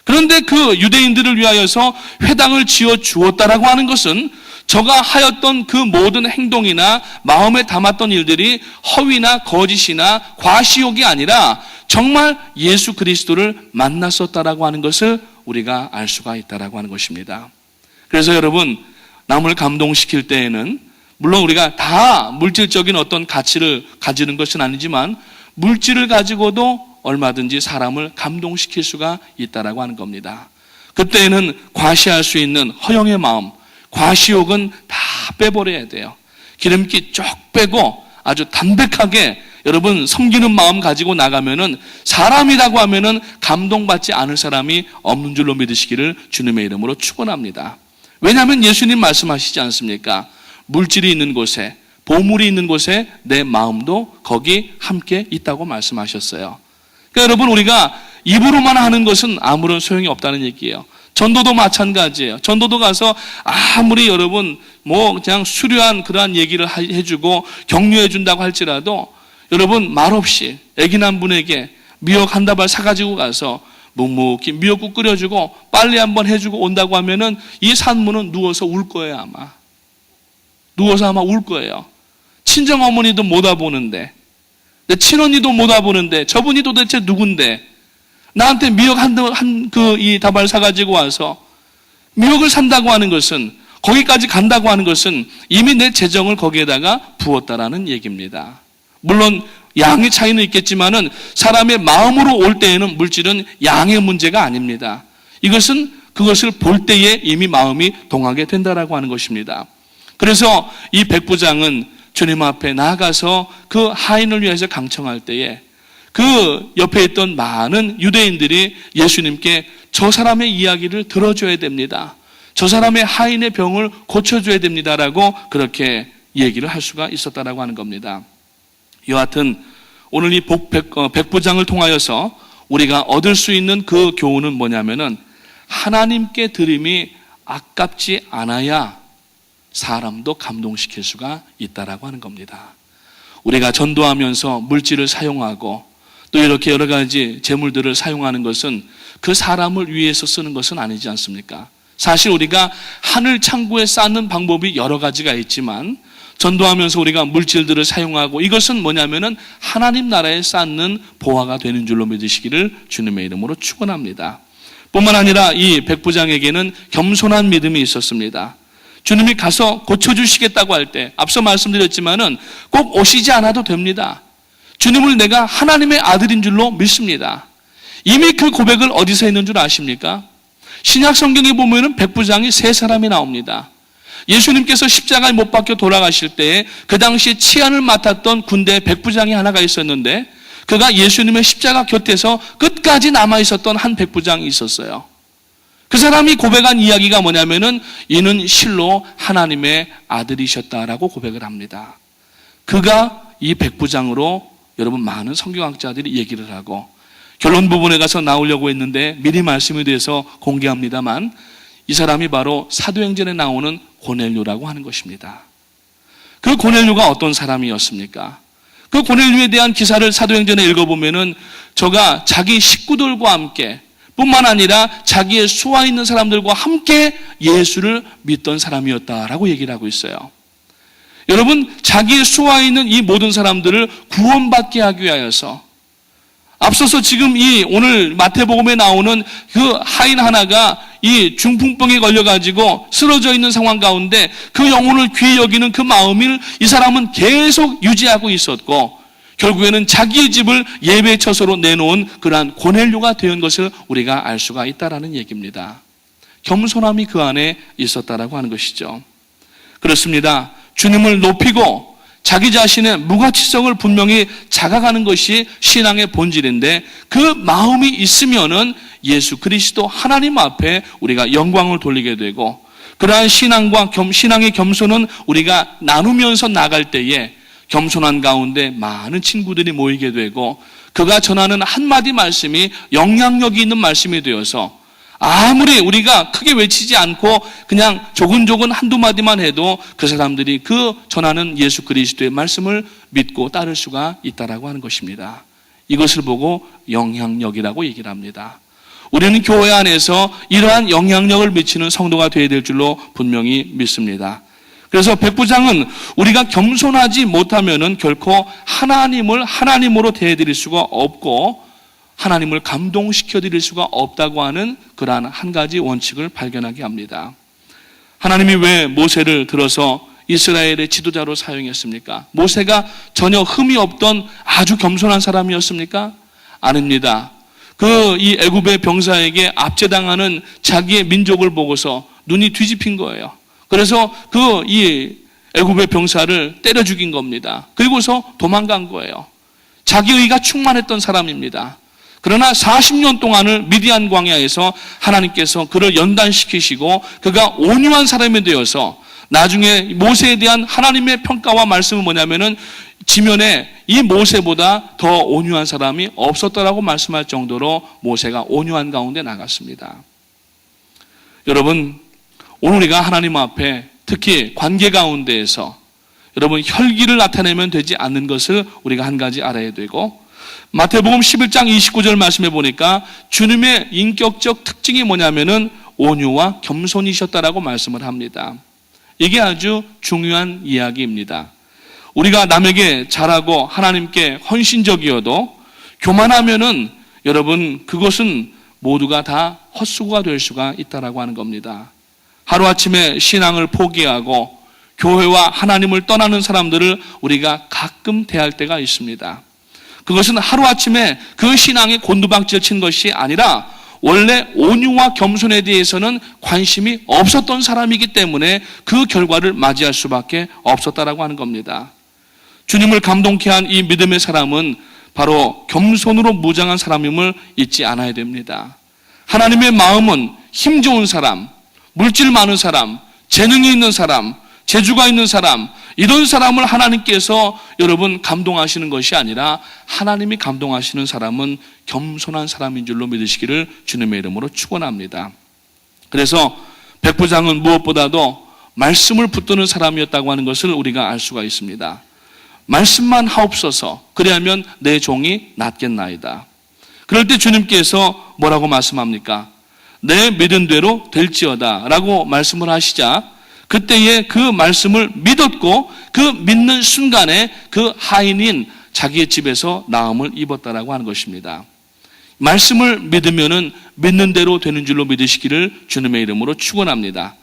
그런데 그 유대인들을 위하여서 회당을 지어 주었다라고 하는 것은 저가 하였던 그 모든 행동이나 마음에 담았던 일들이 허위나 거짓이나 과시욕이 아니라 정말 예수 그리스도를 만났었다라고 하는 것을 우리가 알 수가 있다라고 하는 것입니다. 그래서 여러분, 남을 감동시킬 때에는 물론 우리가 다 물질적인 어떤 가치를 가지는 것은 아니지만 물질을 가지고도 얼마든지 사람을 감동시킬 수가 있다라고 하는 겁니다. 그때에는 과시할 수 있는 허영의 마음, 과시욕은 다 빼버려야 돼요. 기름기 쭉 빼고 아주 담백하게 여러분 섬기는 마음 가지고 나가면은 사람이라고 하면은 감동받지 않을 사람이 없는 줄로 믿으시기를 주님의 이름으로 축원합니다. 왜냐하면 예수님 말씀하시지 않습니까? 물질이 있는 곳에, 보물이 있는 곳에 내 마음도 거기 함께 있다고 말씀하셨어요. 그러니까 여러분, 우리가 입으로만 하는 것은 아무런 소용이 없다는 얘기예요. 전도도 마찬가지예요. 전도도 가서 아무리 여러분 그냥 수려한 그러한 얘기를 해주고 격려해 준다고 할지라도 여러분 말없이 애기 난 분에게 미역 한 다발 사가지고 가서 묵묵히 미역국 끓여주고 빨리 한번 해주고 온다고 하면은 이 산모는 누워서 울 거예요. 아마 누워서 아마 울 거예요. 친정 어머니도 못 와보는데, 내 친언니도 못 와보는데 저분이 도대체 누군데 나한테 미역 이 다발 사가지고 와서 미역을 산다고 하는 것은, 거기까지 간다고 하는 것은 이미 내 재정을 거기에다가 부었다라는 얘기입니다. 물론 양의 차이는 있겠지만은 사람의 마음으로 올 때에는 물질은 양의 문제가 아닙니다. 이것은 그것을 볼 때에 이미 마음이 동하게 된다라고 하는 것입니다. 그래서 이 백부장은 주님 앞에 나아가서 그 하인을 위해서 강청할 때에 그 옆에 있던 많은 유대인들이 예수님께 저 사람의 이야기를 들어줘야 됩니다. 저 사람의 하인의 병을 고쳐줘야 됩니다라고 그렇게 얘기를 할 수가 있었다라고 하는 겁니다. 여하튼 오늘 이 백부장을 통하여서 우리가 얻을 수 있는 그 교훈은 뭐냐면은 하나님께 드림이 아깝지 않아야 사람도 감동시킬 수가 있다라고 하는 겁니다. 우리가 전도하면서 물질을 사용하고 또 이렇게 여러 가지 재물들을 사용하는 것은 그 사람을 위해서 쓰는 것은 아니지 않습니까? 사실 우리가 하늘 창고에 쌓는 방법이 여러 가지가 있지만 전도하면서 우리가 물질들을 사용하고 이것은 뭐냐면은 하나님 나라에 쌓는 보화가 되는 줄로 믿으시기를 주님의 이름으로 축원합니다. 뿐만 아니라 이 백부장에게는 겸손한 믿음이 있었습니다. 주님이 가서 고쳐주시겠다고 할 때 앞서 말씀드렸지만은 꼭 오시지 않아도 됩니다. 주님을 내가 하나님의 아들인 줄로 믿습니다. 이미 그 고백을 어디서 했는 줄 아십니까? 신약 성경에 보면은 백부장이 세 사람이 나옵니다. 예수님께서 십자가에 못 박혀 돌아가실 때에 그 당시에 치안을 맡았던 군대 백부장이 하나가 있었는데 그가 예수님의 십자가 곁에서 끝까지 남아 있었던 한 백부장이 있었어요. 그 사람이 고백한 이야기가 뭐냐면은 이는 실로 하나님의 아들이셨다라고 고백을 합니다. 그가 이 백부장으로 여러분 많은 성경학자들이 얘기를 하고 결론 부분에 가서 나오려고 했는데 미리 말씀에 대해서 공개합니다만 이 사람이 바로 사도행전에 나오는 고넬료라고 하는 것입니다. 그 고넬료가 어떤 사람이었습니까? 그 고넬료에 대한 기사를 사도행전에 읽어보면은 저가 자기 식구들과 함께 뿐만 아니라 자기의 수하 있는 사람들과 함께 예수를 믿던 사람이었다라고 얘기를 하고 있어요. 여러분, 자기의 수하에 있는 이 모든 사람들을 구원받게 하기 위하여서 앞서서 지금 이 오늘 마태복음에 나오는 그 하인 하나가 이 중풍병에 걸려가지고 쓰러져 있는 상황 가운데 그 영혼을 귀히 여기는 그 마음을 이 사람은 계속 유지하고 있었고 결국에는 자기의 집을 예배 처소로 내놓은 그러한 고넬료가 된 것을 우리가 알 수가 있다라는 얘기입니다. 겸손함이 그 안에 있었다라고 하는 것이죠. 그렇습니다. 주님을 높이고 자기 자신의 무가치성을 분명히 자각하는 것이 신앙의 본질인데 그 마음이 있으면은 예수 그리스도 하나님 앞에 우리가 영광을 돌리게 되고 그러한 신앙의 겸손은 우리가 나누면서 나갈 때에 겸손한 가운데 많은 친구들이 모이게 되고 그가 전하는 한마디 말씀이 영향력이 있는 말씀이 되어서 아무리 우리가 크게 외치지 않고 그냥 조근조근 한두 마디만 해도 그 사람들이 그 전하는 예수 그리스도의 말씀을 믿고 따를 수가 있다라고 하는 것입니다. 이것을 보고 영향력이라고 얘기를 합니다. 우리는 교회 안에서 이러한 영향력을 미치는 성도가 되어야 될 줄로 분명히 믿습니다. 그래서 백부장은 우리가 겸손하지 못하면은 결코 하나님을 하나님으로 대해드릴 수가 없고 하나님을 감동시켜 드릴 수가 없다고 하는 그러한 한 가지 원칙을 발견하게 합니다. 하나님이 왜 모세를 들어서 이스라엘의 지도자로 사용했습니까? 모세가 전혀 흠이 없던 아주 겸손한 사람이었습니까? 아닙니다. 이 애굽의 병사에게 압제당하는 자기의 민족을 보고서 눈이 뒤집힌 거예요. 그래서 이 애굽의 병사를 때려 죽인 겁니다. 그리고서 도망간 거예요. 자기의가 충만했던 사람입니다. 그러나 40년 동안을 미디안 광야에서 하나님께서 그를 연단시키시고 그가 온유한 사람이 되어서 나중에 모세에 대한 하나님의 평가와 말씀은 뭐냐면은 지면에 이 모세보다 더 온유한 사람이 없었다라고 말씀할 정도로 모세가 온유한 가운데 나갔습니다. 여러분, 오늘 우리가 하나님 앞에 특히 관계 가운데에서 여러분 혈기를 나타내면 되지 않는 것을 우리가 한 가지 알아야 되고, 마태복음 11장 29절 말씀해 보니까 주님의 인격적 특징이 뭐냐면은 온유와 겸손이셨다라고 말씀을 합니다. 이게 아주 중요한 이야기입니다. 우리가 남에게 잘하고 하나님께 헌신적이어도 교만하면은 여러분 그것은 모두가 다 헛수고가 될 수가 있다라고 하는 겁니다. 하루아침에 신앙을 포기하고 교회와 하나님을 떠나는 사람들을 우리가 가끔 대할 때가 있습니다. 그것은 하루아침에 그 신앙에 곤두박질 친 것이 아니라 원래 온유와 겸손에 대해서는 관심이 없었던 사람이기 때문에 그 결과를 맞이할 수밖에 없었다라고 하는 겁니다. 주님을 감동케 한 이 믿음의 사람은 바로 겸손으로 무장한 사람임을 잊지 않아야 됩니다. 하나님의 마음은 힘 좋은 사람, 물질 많은 사람, 재능이 있는 사람, 재주가 있는 사람, 이런 사람을 하나님께서 여러분 감동하시는 것이 아니라 하나님이 감동하시는 사람은 겸손한 사람인 줄로 믿으시기를 주님의 이름으로 축원합니다. 그래서 백부장은 무엇보다도 말씀을 붙드는 사람이었다고 하는 것을 우리가 알 수가 있습니다. 말씀만 하옵소서, 그리하면 내 종이 낫겠나이다. 그럴 때 주님께서 뭐라고 말씀합니까? 내 믿은 대로 될지어다 라고 말씀을 하시자 그때에 그 말씀을 믿었고 그 믿는 순간에 그 하인인 자기의 집에서 나음을 입었다라고 하는 것입니다. 말씀을 믿으면은 믿는 대로 되는 줄로 믿으시기를 주님의 이름으로 축원합니다.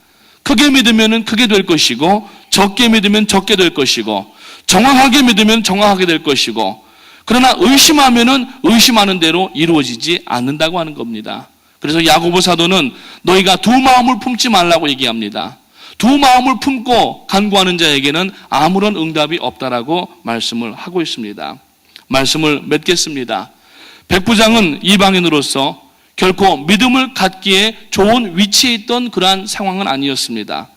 크게 믿으면은 크게 될 것이고 적게 믿으면 적게 될 것이고 정확하게 믿으면 정확하게 될 것이고 그러나 의심하면은 의심하는 대로 이루어지지 않는다고 하는 겁니다. 그래서 야고보 사도는 너희가 두 마음을 품지 말라고 얘기합니다. 두 마음을 품고 간구하는 자에게는 아무런 응답이 없다라고 말씀을 하고 있습니다. 말씀을 맺겠습니다. 백부장은 이방인으로서 결코 믿음을 갖기에 좋은 위치에 있던 그러한 상황은 아니었습니다.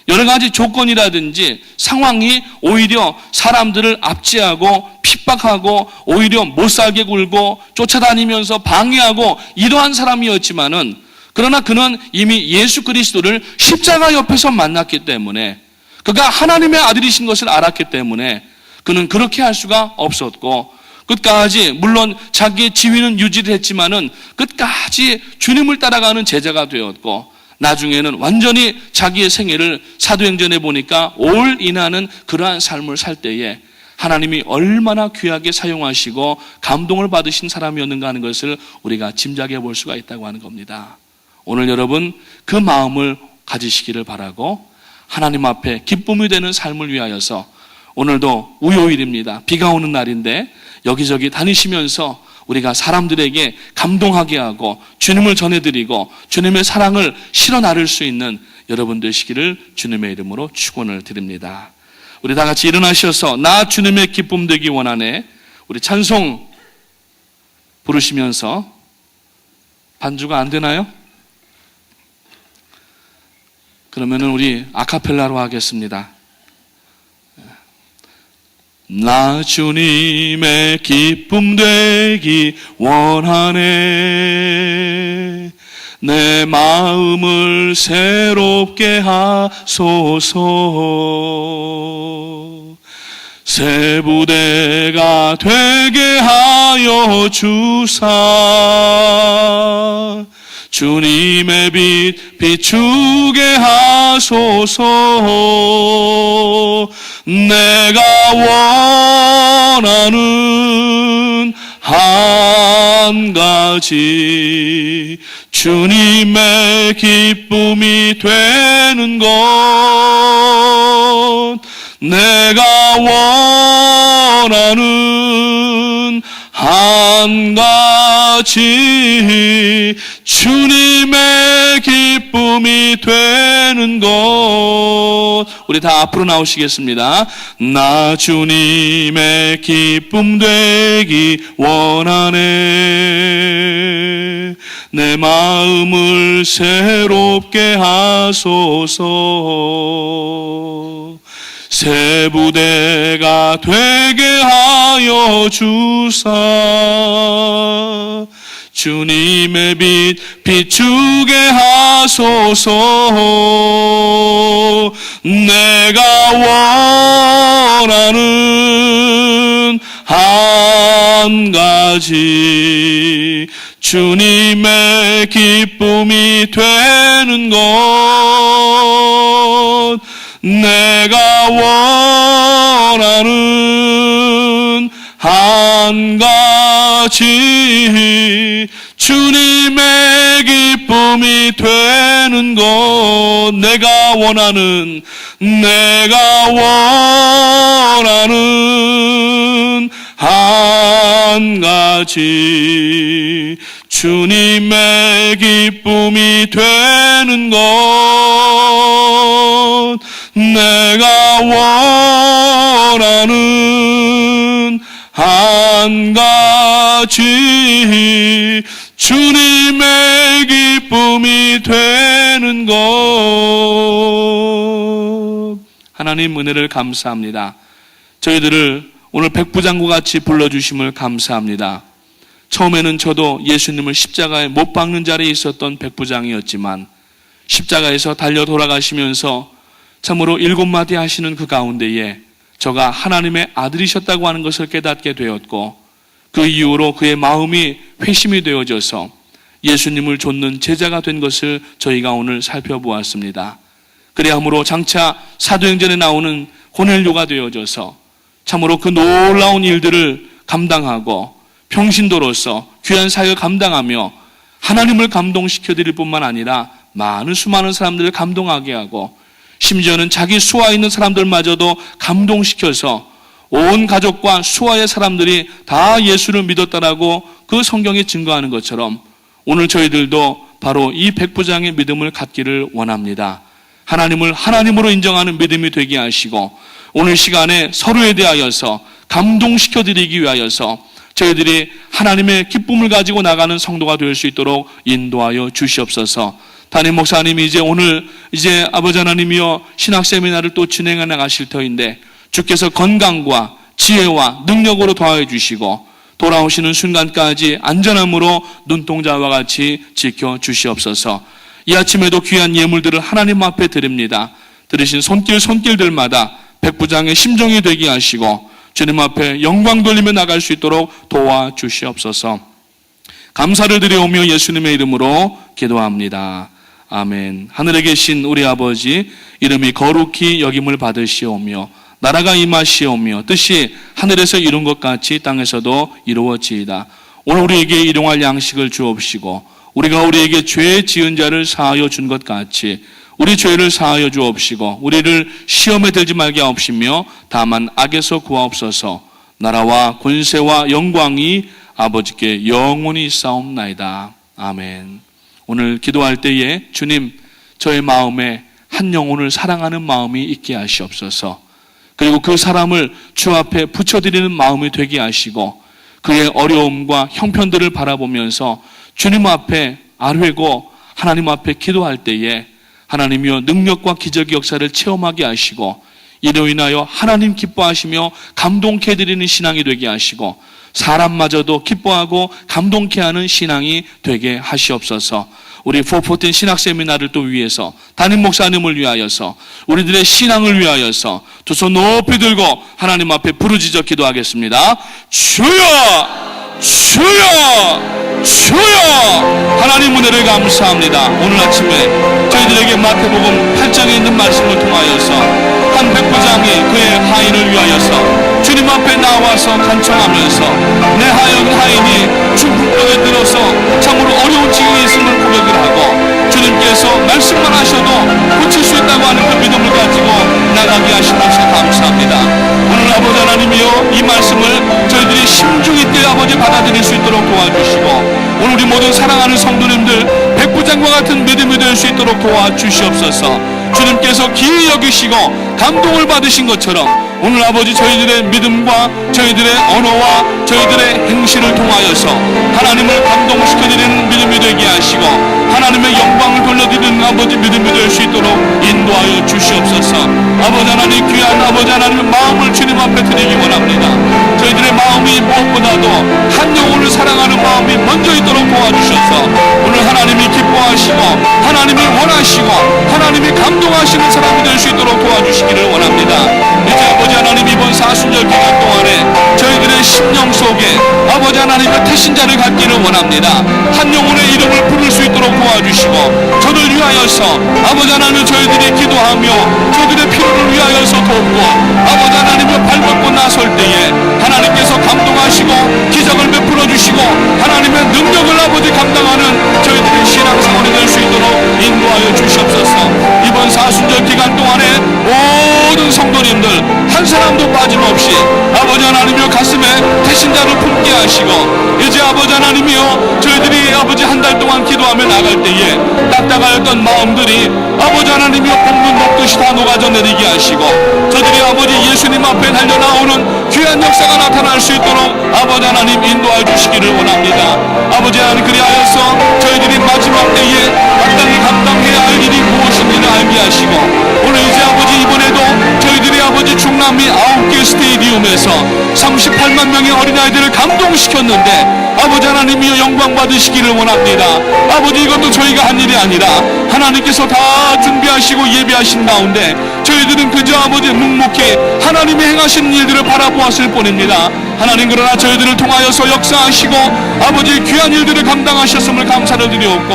여러 가지 조건이라든지 상황이 오히려 사람들을 압제하고 핍박하고 오히려 못살게 굴고 쫓아다니면서 방해하고 이러한 사람이었지만은 그러나 그는 이미 예수 그리스도를 십자가 옆에서 만났기 때문에 그가 하나님의 아들이신 것을 알았기 때문에 그는 그렇게 할 수가 없었고 끝까지 물론 자기의 지위는 유지를 했지만은 끝까지 주님을 따라가는 제자가 되었고 나중에는 완전히 자기의 생애를 사도행전에 보니까 올인하는 그러한 삶을 살 때에 하나님이 얼마나 귀하게 사용하시고 감동을 받으신 사람이었는가 하는 것을 우리가 짐작해 볼 수가 있다고 하는 겁니다. 오늘 여러분 그 마음을 가지시기를 바라고 하나님 앞에 기쁨이 되는 삶을 위하여서 오늘도 우요일입니다. 비가 오는 날인데 여기저기 다니시면서 우리가 사람들에게 감동하게 하고 주님을 전해드리고 주님의 사랑을 실어 나를 수 있는 여러분 되시기를 주님의 이름으로 축원을 드립니다. 우리 다 같이 일어나셔서 나 주님의 기쁨 되기 원하네. 우리 찬송 부르시면서 반주가 안 되나요? 그러면은 우리 아카펠라로 하겠습니다. 나 주님의 기쁨 되기 원하네. 내 마음을 새롭게 하소서. 새 부대가 되게 하여 주사. 주님의 빛 비추게 하소서. 내가 원하는 한 가지 주님의 기쁨이 되는 것, 내가 원하는 한 가지 주님의 기쁨이 되는 것. 우리 다 앞으로 나오시겠습니다. 나 주님의 기쁨 되기 원하네. 내 마음을 새롭게 하소서. 새 부대가 되게 하여 주사. 주님의 빛 비추게 하소서. 내가 원하는 한 가지 주님의 기쁨이 되는 것, 내가 원하는 한 가지 주님의 기쁨이 되는 것, 내가 원하는 한 가지 주님의 기쁨이 되는 것, 내가 원하는 한 가지 주님의 기쁨이 되는 것. 하나님 은혜를 감사합니다. 저희들을 오늘 백부장과 같이 불러주심을 감사합니다. 처음에는 저도 예수님을 십자가에 못 박는 자리에 있었던 백부장이었지만 십자가에서 달려 돌아가시면서 참으로 7마디 하시는 그 가운데에 저가 하나님의 아들이셨다고 하는 것을 깨닫게 되었고, 그 이후로 그의 마음이 회심이 되어져서 예수님을 좇는 제자가 된 것을 저희가 오늘 살펴보았습니다. 그래야므로 장차 사도행전에 나오는 고넬료가 되어져서 참으로 그 놀라운 일들을 감당하고 평신도로서 귀한 사역을 감당하며 하나님을 감동시켜드릴 뿐만 아니라 수많은 사람들을 감동하게 하고, 심지어는 자기 수하에 있는 사람들마저도 감동시켜서 온 가족과 수하의 사람들이 다 예수를 믿었다라고 그 성경이 증거하는 것처럼 오늘 저희들도 바로 이 백부장의 믿음을 갖기를 원합니다. 하나님을 하나님으로 인정하는 믿음이 되게 하시고, 오늘 시간에 서로에 대하여서 감동시켜드리기 위하여서 저희들이 하나님의 기쁨을 가지고 나가는 성도가 될 수 있도록 인도하여 주시옵소서. 담임 목사님이 오늘 아버지 하나님이여 신학 세미나를 또 진행해 나가실 터인데 주께서 건강과 지혜와 능력으로 도와해 주시고 돌아오시는 순간까지 안전함으로 눈동자와 같이 지켜 주시옵소서. 이 아침에도 귀한 예물들을 하나님 앞에 드립니다. 들으신 손길들마다 백부장의 심정이 되게 하시고 주님 앞에 영광 돌리며 나갈 수 있도록 도와주시옵소서. 감사를 드려오며 예수님의 이름으로 기도합니다. 아멘. 하늘에 계신 우리 아버지, 이름이 거룩히 여김을 받으시오며 나라가 임하시오며 뜻이 하늘에서 이룬 것 같이 땅에서도 이루어지이다. 오늘 우리에게 일용할 양식을 주옵시고 우리가 우리에게 죄 지은 자를 사하여 준 것 같이 우리 죄를 사하여 주옵시고 우리를 시험에 들지 말게 하옵시며 다만 악에서 구하옵소서. 나라와 권세와 영광이 아버지께 영원히 있사옵나이다. 아멘. 오늘 기도할 때에 주님, 저의 마음에 한 영혼을 사랑하는 마음이 있게 하시옵소서. 그리고 그 사람을 주 앞에 붙여드리는 마음이 되게 하시고 그의 어려움과 형편들을 바라보면서 주님 앞에 아뢰고 하나님 앞에 기도할 때에 하나님이여 능력과 기적의 역사를 체험하게 하시고 이로 인하여 하나님 기뻐하시며 감동케 해드리는 신앙이 되게 하시고 사람마저도 기뻐하고 감동케 하는 신앙이 되게 하시옵소서. 우리 414 신학 세미나를 또 위해서 담임 목사님을 위하여서 우리들의 신앙을 위하여서 두 손 높이 들고 하나님 앞에 부르짖어 기도하겠습니다. 주여 주여 주여. 하나님 은혜를 감사합니다. 오늘 아침에 저희들에게 마태복음 8장에 있는 말씀을 통하여서 한 백부장이 그의 하인을 위하여서 주님 앞에 나와서 간청하면서 내 하인이 중풍병에 들어서 참으로 어려운 지경에 있음을 고백을 하고 주님께서 말씀만 하셔도 고칠 수 있다고 하는 그 믿음을 가지고 나가게 하시면서 감사합니다. 오늘 아버지 하나님이여, 이 말씀을 저희들이 심중히 있게 아버지 받아들일 수 있도록 도와주시고 오늘 우리 모든 사랑하는 성도님들 백부장과 같은 믿음이 될 수 있도록 도와주시옵소서. 주님께서 기이 여기시고 감동을 받으신 것처럼 오늘 아버지 저희들의 믿음과 저희들의 언어와 저희들의 행실을 통하여서 하나님을 감동시켜드리는 믿음이 되게 하시고 하나님의 영광을 돌려드리는 아버지 믿음이 될 수 있도록 인도하여 주시옵소서. 아버지 하나님, 귀한 아버지 하나님의 마음을 주님 앞에 드리기 원합니다. 저희들의 마음이 무엇보다도 한 영혼을 사랑하는 마음이 먼저 있도록 도와주셔서 오늘 하나님이 기뻐하시고 하나님이 원하시고 하나님이 감동하시는 사람이 될 수 있도록 도와주시기를 원합니다. 이제 아버지 하나님, 이번 사순절 기간 동안에 저희들의 심령 속에 아버지 하나님의 태신자를 갖기를 원합니다. 한 영혼의 이름을 부를 수 있도록 도와주시고 저를 위하여서 아버지 하나님 저희들이 기도하며 저들의 필요를 위하여서 돕고 아버지 하나님을 발벗고 나설 때에 하나님께서 감동하시고 기적을 베풀어 주시고 하나님의 능력을 아버지 감당하는 저희들의 신앙생활이 될 수 있도록 인도하여 주시옵소서. 이번 사순절 기간 동안에 모든 성도님들 한 사람도 빠짐없이 아버지 하나님이여 가슴에 태신자를 품게 하시고 이제 아버지 하나님이여 저희들이 아버지 한 달 동안 기도하며 나갈 때에 딱딱하였던 마음들이 아버지 하나님이여 볶는 녹듯이 다 녹아져 내리게 하시고 저들이 아버지 예수님 앞에 달려나오는 귀한 역사가 나타날 수 있도록 아버지 하나님 인도하여 주시기를 원합니다. 아버지 하나님, 그리하여서 저희들이 마지막 때에 마땅히 감당해야 할 일이 무엇인지를 알게 하시고 오늘 이제 아버지 이번에도 저희들이 아버지 중남미 9개 스테디움에서 38만 명의 어린아이들을 감동시켰는데 아버지 하나님이여 영광 받으시기를 원합니다. 아버지, 이것도 저희가 한 일이 아니라 하나님께서 다 준비하시고 예비하신 가운데 저희들은 그저 아버지 묵묵히 하나님이 행하시는 일들을 바라보았을 뿐입니다. 하나님, 그러나 저희들을 통하여서 역사하시고 아버지 귀한 일들을 감당하셨음을 감사를 드리옵고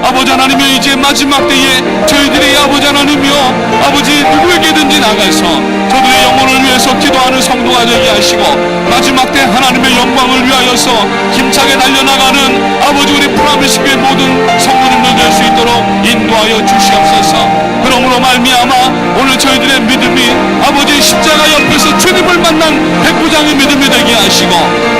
아버지 하나님이여 이제 마지막 때에 저희들이 아버지 하나님이여 아버지 누구에게든지 나가서 저들의 영혼을 위해서 기도하는 성도가 되게 하시고 마지막 때 하나님의 영광을 위하여서 힘차게 달려나가는 아버지 우리 프라미스교의 모든 성도님들 될 수 있도록 인도하여 주시옵소서. 그러므로 말미암아 오늘 저희들의 믿음이 아버지 십자가 옆에서 주님을 만난 백부장의 믿음이 되게 하시고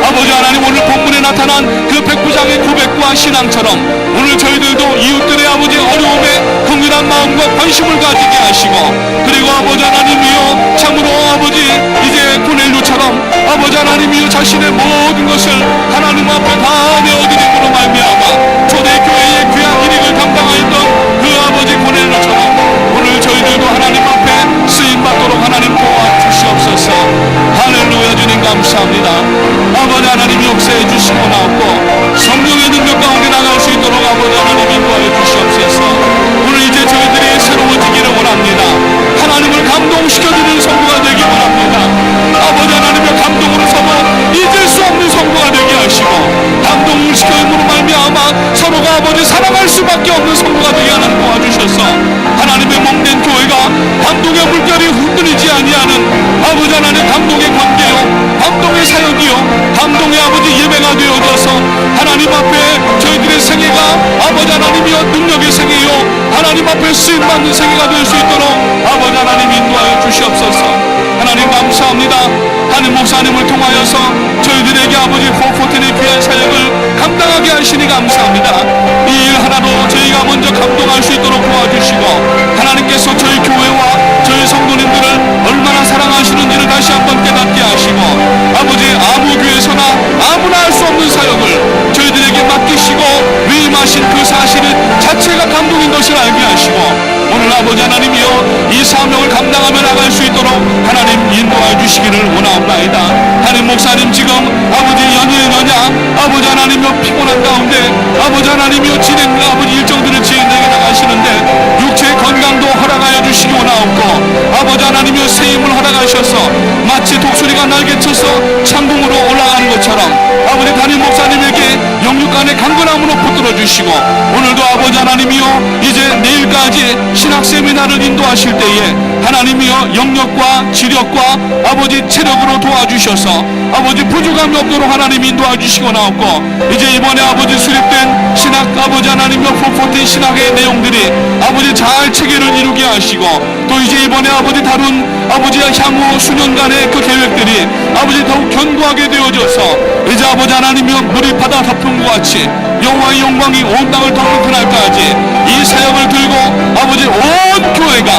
아버지 하나님, 오늘 본문에 나타난 그 백부장의 고백과 신앙처럼 오늘 저희들도 이웃들의 아버지 어려움에 긍휼한 마음과 관심을 가지게 하시고 그리고 아버지 하나님이여 참으로 아버지 이제 고넬료처럼 아버지 하나님이여 자신의 모든 것을 하나님 앞에 다 내어드림으로 말미암아 초대교회의 귀한 일익을 감당하였던 그 아버지 고넬료처럼 오늘 저희들도 하나님 앞에 쓰임받도록 하나님 도와주시옵소서. 할렐루야. 주님 감사합니다. 아버지 하나님 역사해 주시고 나옵고 성령의 능력 가운데 나갈 수 있도록 아버지 하나님 인도하여 주시옵소서. 오늘 이제 저희들이 새로워지기를 원합니다. 하나님을 감동시켜주는 성도가 되기 원합니다. 아버지 하나님의 감동으로 서로 잊을 수 없는 성도가 되게 하시고 감동을 시켜줌으로 말미암아 서로가 아버지 사랑할 수밖에 없는 성도가 되게 하나님 도와주셔서 하나님의 몸된 교회가 감동의 물결이 흔들리지 아니하는 아버지 하나님 감동의 관계요 감동의 사역이요 감동의 아버지 예배가 되어져서 하나님 앞에 저희들의 생애가 아버지 하나님이여 능력의 생애요 하나님 앞에 쓰임받는 생애가 될 수 있도록 아버지 하나님 인도하여 주시옵소서. 하나님 감사합니다. 하나님 목사님을 통하여서 저희들에게 아버지 호포텐의 귀한 사역을 감당하게 하시니 감사합니다. 이 일 하나로 저희가 먼저 감동할 수 있도록 도와주시고 하나님께서 저희 교회와 저희 성도님들을 얼마나 사랑하시는지를 다시 한번 깨닫게 하시고 아버지 아무 교회에서나 아무나 할 수 없는 사역을 저희들에게 맡기시고 위임하신 그 사실 자체가 감동인 것을 알게 하시고 오늘 아버지 하나님이여 이 사명을 감당하며 나갈 수 있도록 하나님 인도하여 주시기를 원하옵나이다. 하나님 목사님 지금 아버지 연야 아버지 하나님이여 피곤한 가운데 아버지 하나님이여 진행 아버지 일정들을 진행해 나가시는데 육체의 건강도 허락하여 주시기 원하옵고 아버지 하나님이여 새 힘을 허락하셔서 마치 독수리가 날개쳐서 창궁으로 올라가는 것처럼 아버지 담임 목사 하나님에게 영육간의 강건함으로 붙들어 주시고, 오늘도 아버지 하나님이여 이제 내일까지 신학 세미나를 인도하실 때에 하나님이여 영역과 지력과 아버지 체력으로 도와주셔서 아버지 부족함이 없도록 하나님 인도하주시고 나옵고, 이제 이번에 아버지 수립된 신학 아버지 하나님이여 프로포틴 신학의 내용들이 아버지 잘 체계를 이루게 하시고, 또 이제 이번에 아버지 다룬 아버지 향후 수년간의 그 계획들이 아버지 더욱 견고하게 되어져서 이제 아버지 하나님이여 물이 바다 덮은 것 같이 여호와의 영광이 온 땅을 덮는 그날까지 이 사역을 들고 아버지 온 교회가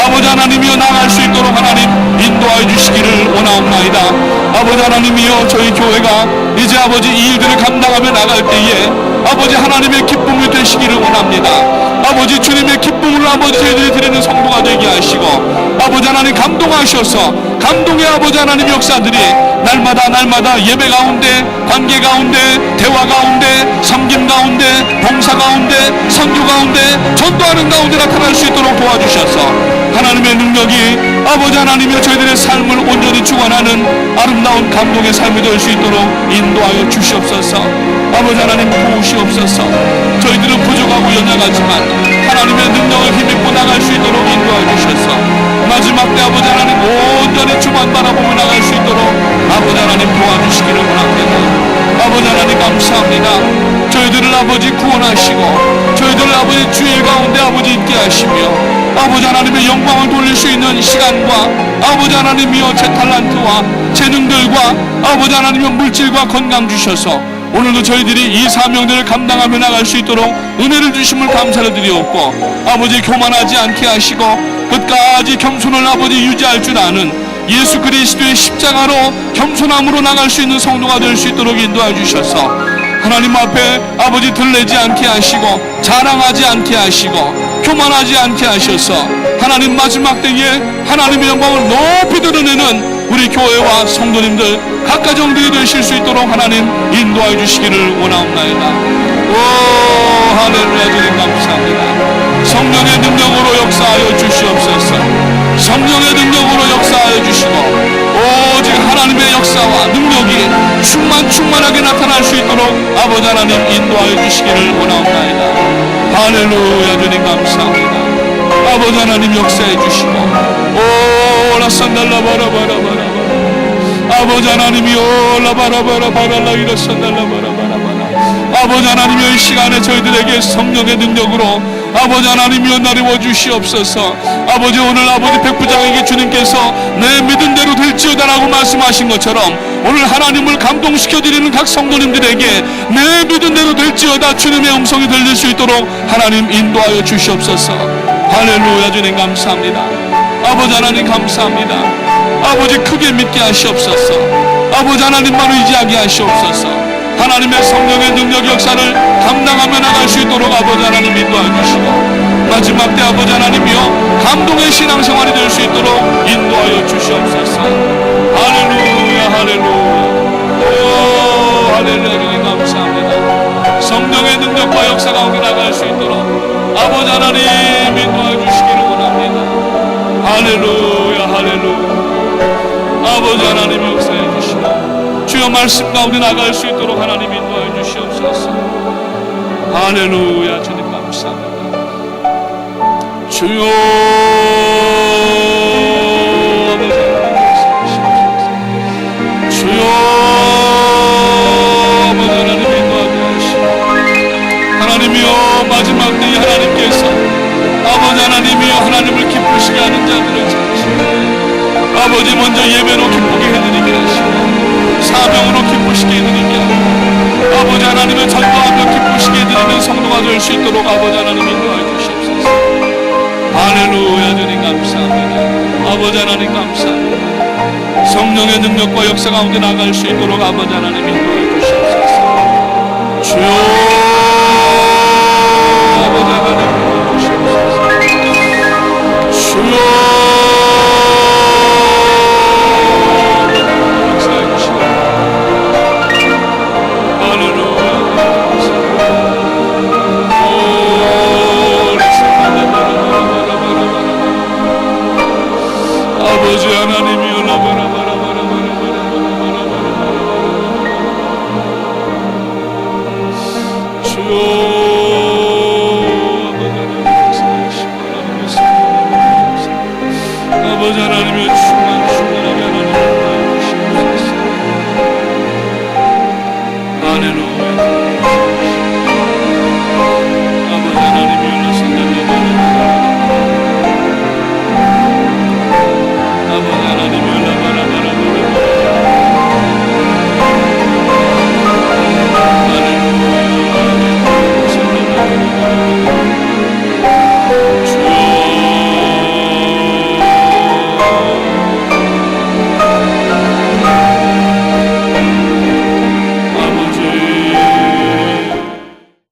아버지 하나님이여 나갈 수 있도록 하나님 인도하여 주시기를 원하옵나이다. 아버지 하나님이여 저희 교회가 이제 아버지 이 일들을 감당하며 나갈 때에 아버지 하나님의 기쁨이 되시기를 원합니다. 아버지 주님의 기쁨을 아버지 저희들이 드리는 성도가 되게 하시고, 아버지 하나님 감동하셔서 감동의 아버지 하나님 역사들이 날마다 예배 가운데, 관계 가운데, 대화 가운데, 섬김 가운데, 봉사 가운데, 선교 가운데, 전도하는 가운데 나타날 수 있도록 도와주셔서 하나님의 능력이 아버지 하나님이 저희들의 삶을 온전히 주관하는 아름다운 감동의 삶이 될 수 있도록 인도하여 주시옵소서. 아버지 하나님 도우시옵소서. 저희들은 부족하고 연약하지만 하나님의 능력을 힘입고 나갈 수 있도록 인도하여 주셔서 마지막 때 아버지 하나님 온전히 주만 바라보며 나갈 수 있도록 아버지 하나님 도와주시기를 원합니다. 아버지 하나님 감사합니다. 저희들을 아버지 구원하시고 저희들을 아버지 주일 가운데 아버지 있게 하시며 아버지 하나님의 영광을 돌릴 수 있는 시간과 아버지 하나님이여 제 탈란트와 재능들과 아버지 하나님의 물질과 건강 주셔서 오늘도 저희들이 이 사명들을 감당하며 나갈 수 있도록 은혜를 주심을 감사를 드리옵고, 아버지 교만하지 않게 하시고 끝까지 겸손을 아버지 유지할 줄 아는 예수 그리스도의 십자가로 겸손함으로 나갈 수 있는 성도가 될 수 있도록 인도해 주셔서 하나님 앞에 아버지 들레지 않게 하시고 자랑하지 않게 하시고 교만하지 않게 하셔서 하나님 마지막 때에 하나님의 영광을 높이 드러내는 우리 교회와 성도님들 각 가정들이 되실 수 있도록 하나님 인도하여 주시기를 원하옵나이다. 오 할렐루야. 주님 감사합니다. 성령의 능력으로 역사하여 주시옵소서. 성령의 능력으로 역사하여 주시고 오직 하나님의 역사와 능력이 충만하게 나타날 수 있도록 아버지 하나님 인도하여 주시기를 원하옵나이다. 할렐루야. 주님 감사합니다. 아버지 하나님 역사해 주시고 오 라산달라바라바라바라 아버지 하나님이여 라바라바라바라 이라산달라바라바라바라 아버지 하나님이여 이 시간에 저희들에게 성령의 능력으로 아버지 하나님이여 나리워 주시옵소서. 아버지 오늘 아버지 백부장에게 주님께서 내 믿은 대로 될지어다라고 말씀하신 것처럼 오늘 하나님을 감동시켜드리는 각 성도님들에게 내 믿은 대로 될지어다 주님의 음성이 들릴 수 있도록 하나님 인도하여 주시옵소서. 할렐루야. 주님 감사합니다. 아버지 하나님 감사합니다. 아버지 크게 믿게 하시옵소서. 아버지 하나님만 의지하게 하시옵소서. 하나님의 성령의 능력 역사를 감당하며 나갈 수 있도록 아버지 하나님 인도하여 주시고 마지막 때 아버지 하나님이여 감동의 신앙생활이 될 수 있도록 인도하여 주시옵소서. 할렐루야. 할렐루야. 오 할렐루야. 주님 감사합니다. 성령의 능력과 역사 가운데 나갈 수 있도록 아버지 하나님 인도하여 주시기를 원합니다. 할렐루야. 할렐루야. 아버지 하나님 역사해 주시고 주여 말씀 가운데 나갈 수 있도록 하나님 인도하여 주시옵소서. 할렐루야. 주님 감사합니다. 주여 아버지 하나님 역사하시옵소서. 주여 아버지 하나님 인도하여 주시고 하나님이여 마지막 때에 하나님께서 아버지 하나님이여 하나님을 기쁘시게 하는 자들을 찾으시고 아버지 먼저 예배로 기쁘게 해드리게 하시고 사명으로 기쁘시게 해드리게 하고 아버지 하나님의 전도하며 기쁘시게 해드리는 성도가 될 수 있도록 아버지 하나님 인도하여 주시옵소서. 할렐루야. 주님 감사합니다. 아버지 하나님 감사합니다. 성령의 능력과 역사 가운데 나갈 수 있도록 아버지 하나님 인도하여 주시옵소서. 주여 아버지 하나님 인도하여 주시옵소서. 주여 아버지 하나님이여 할렐루야.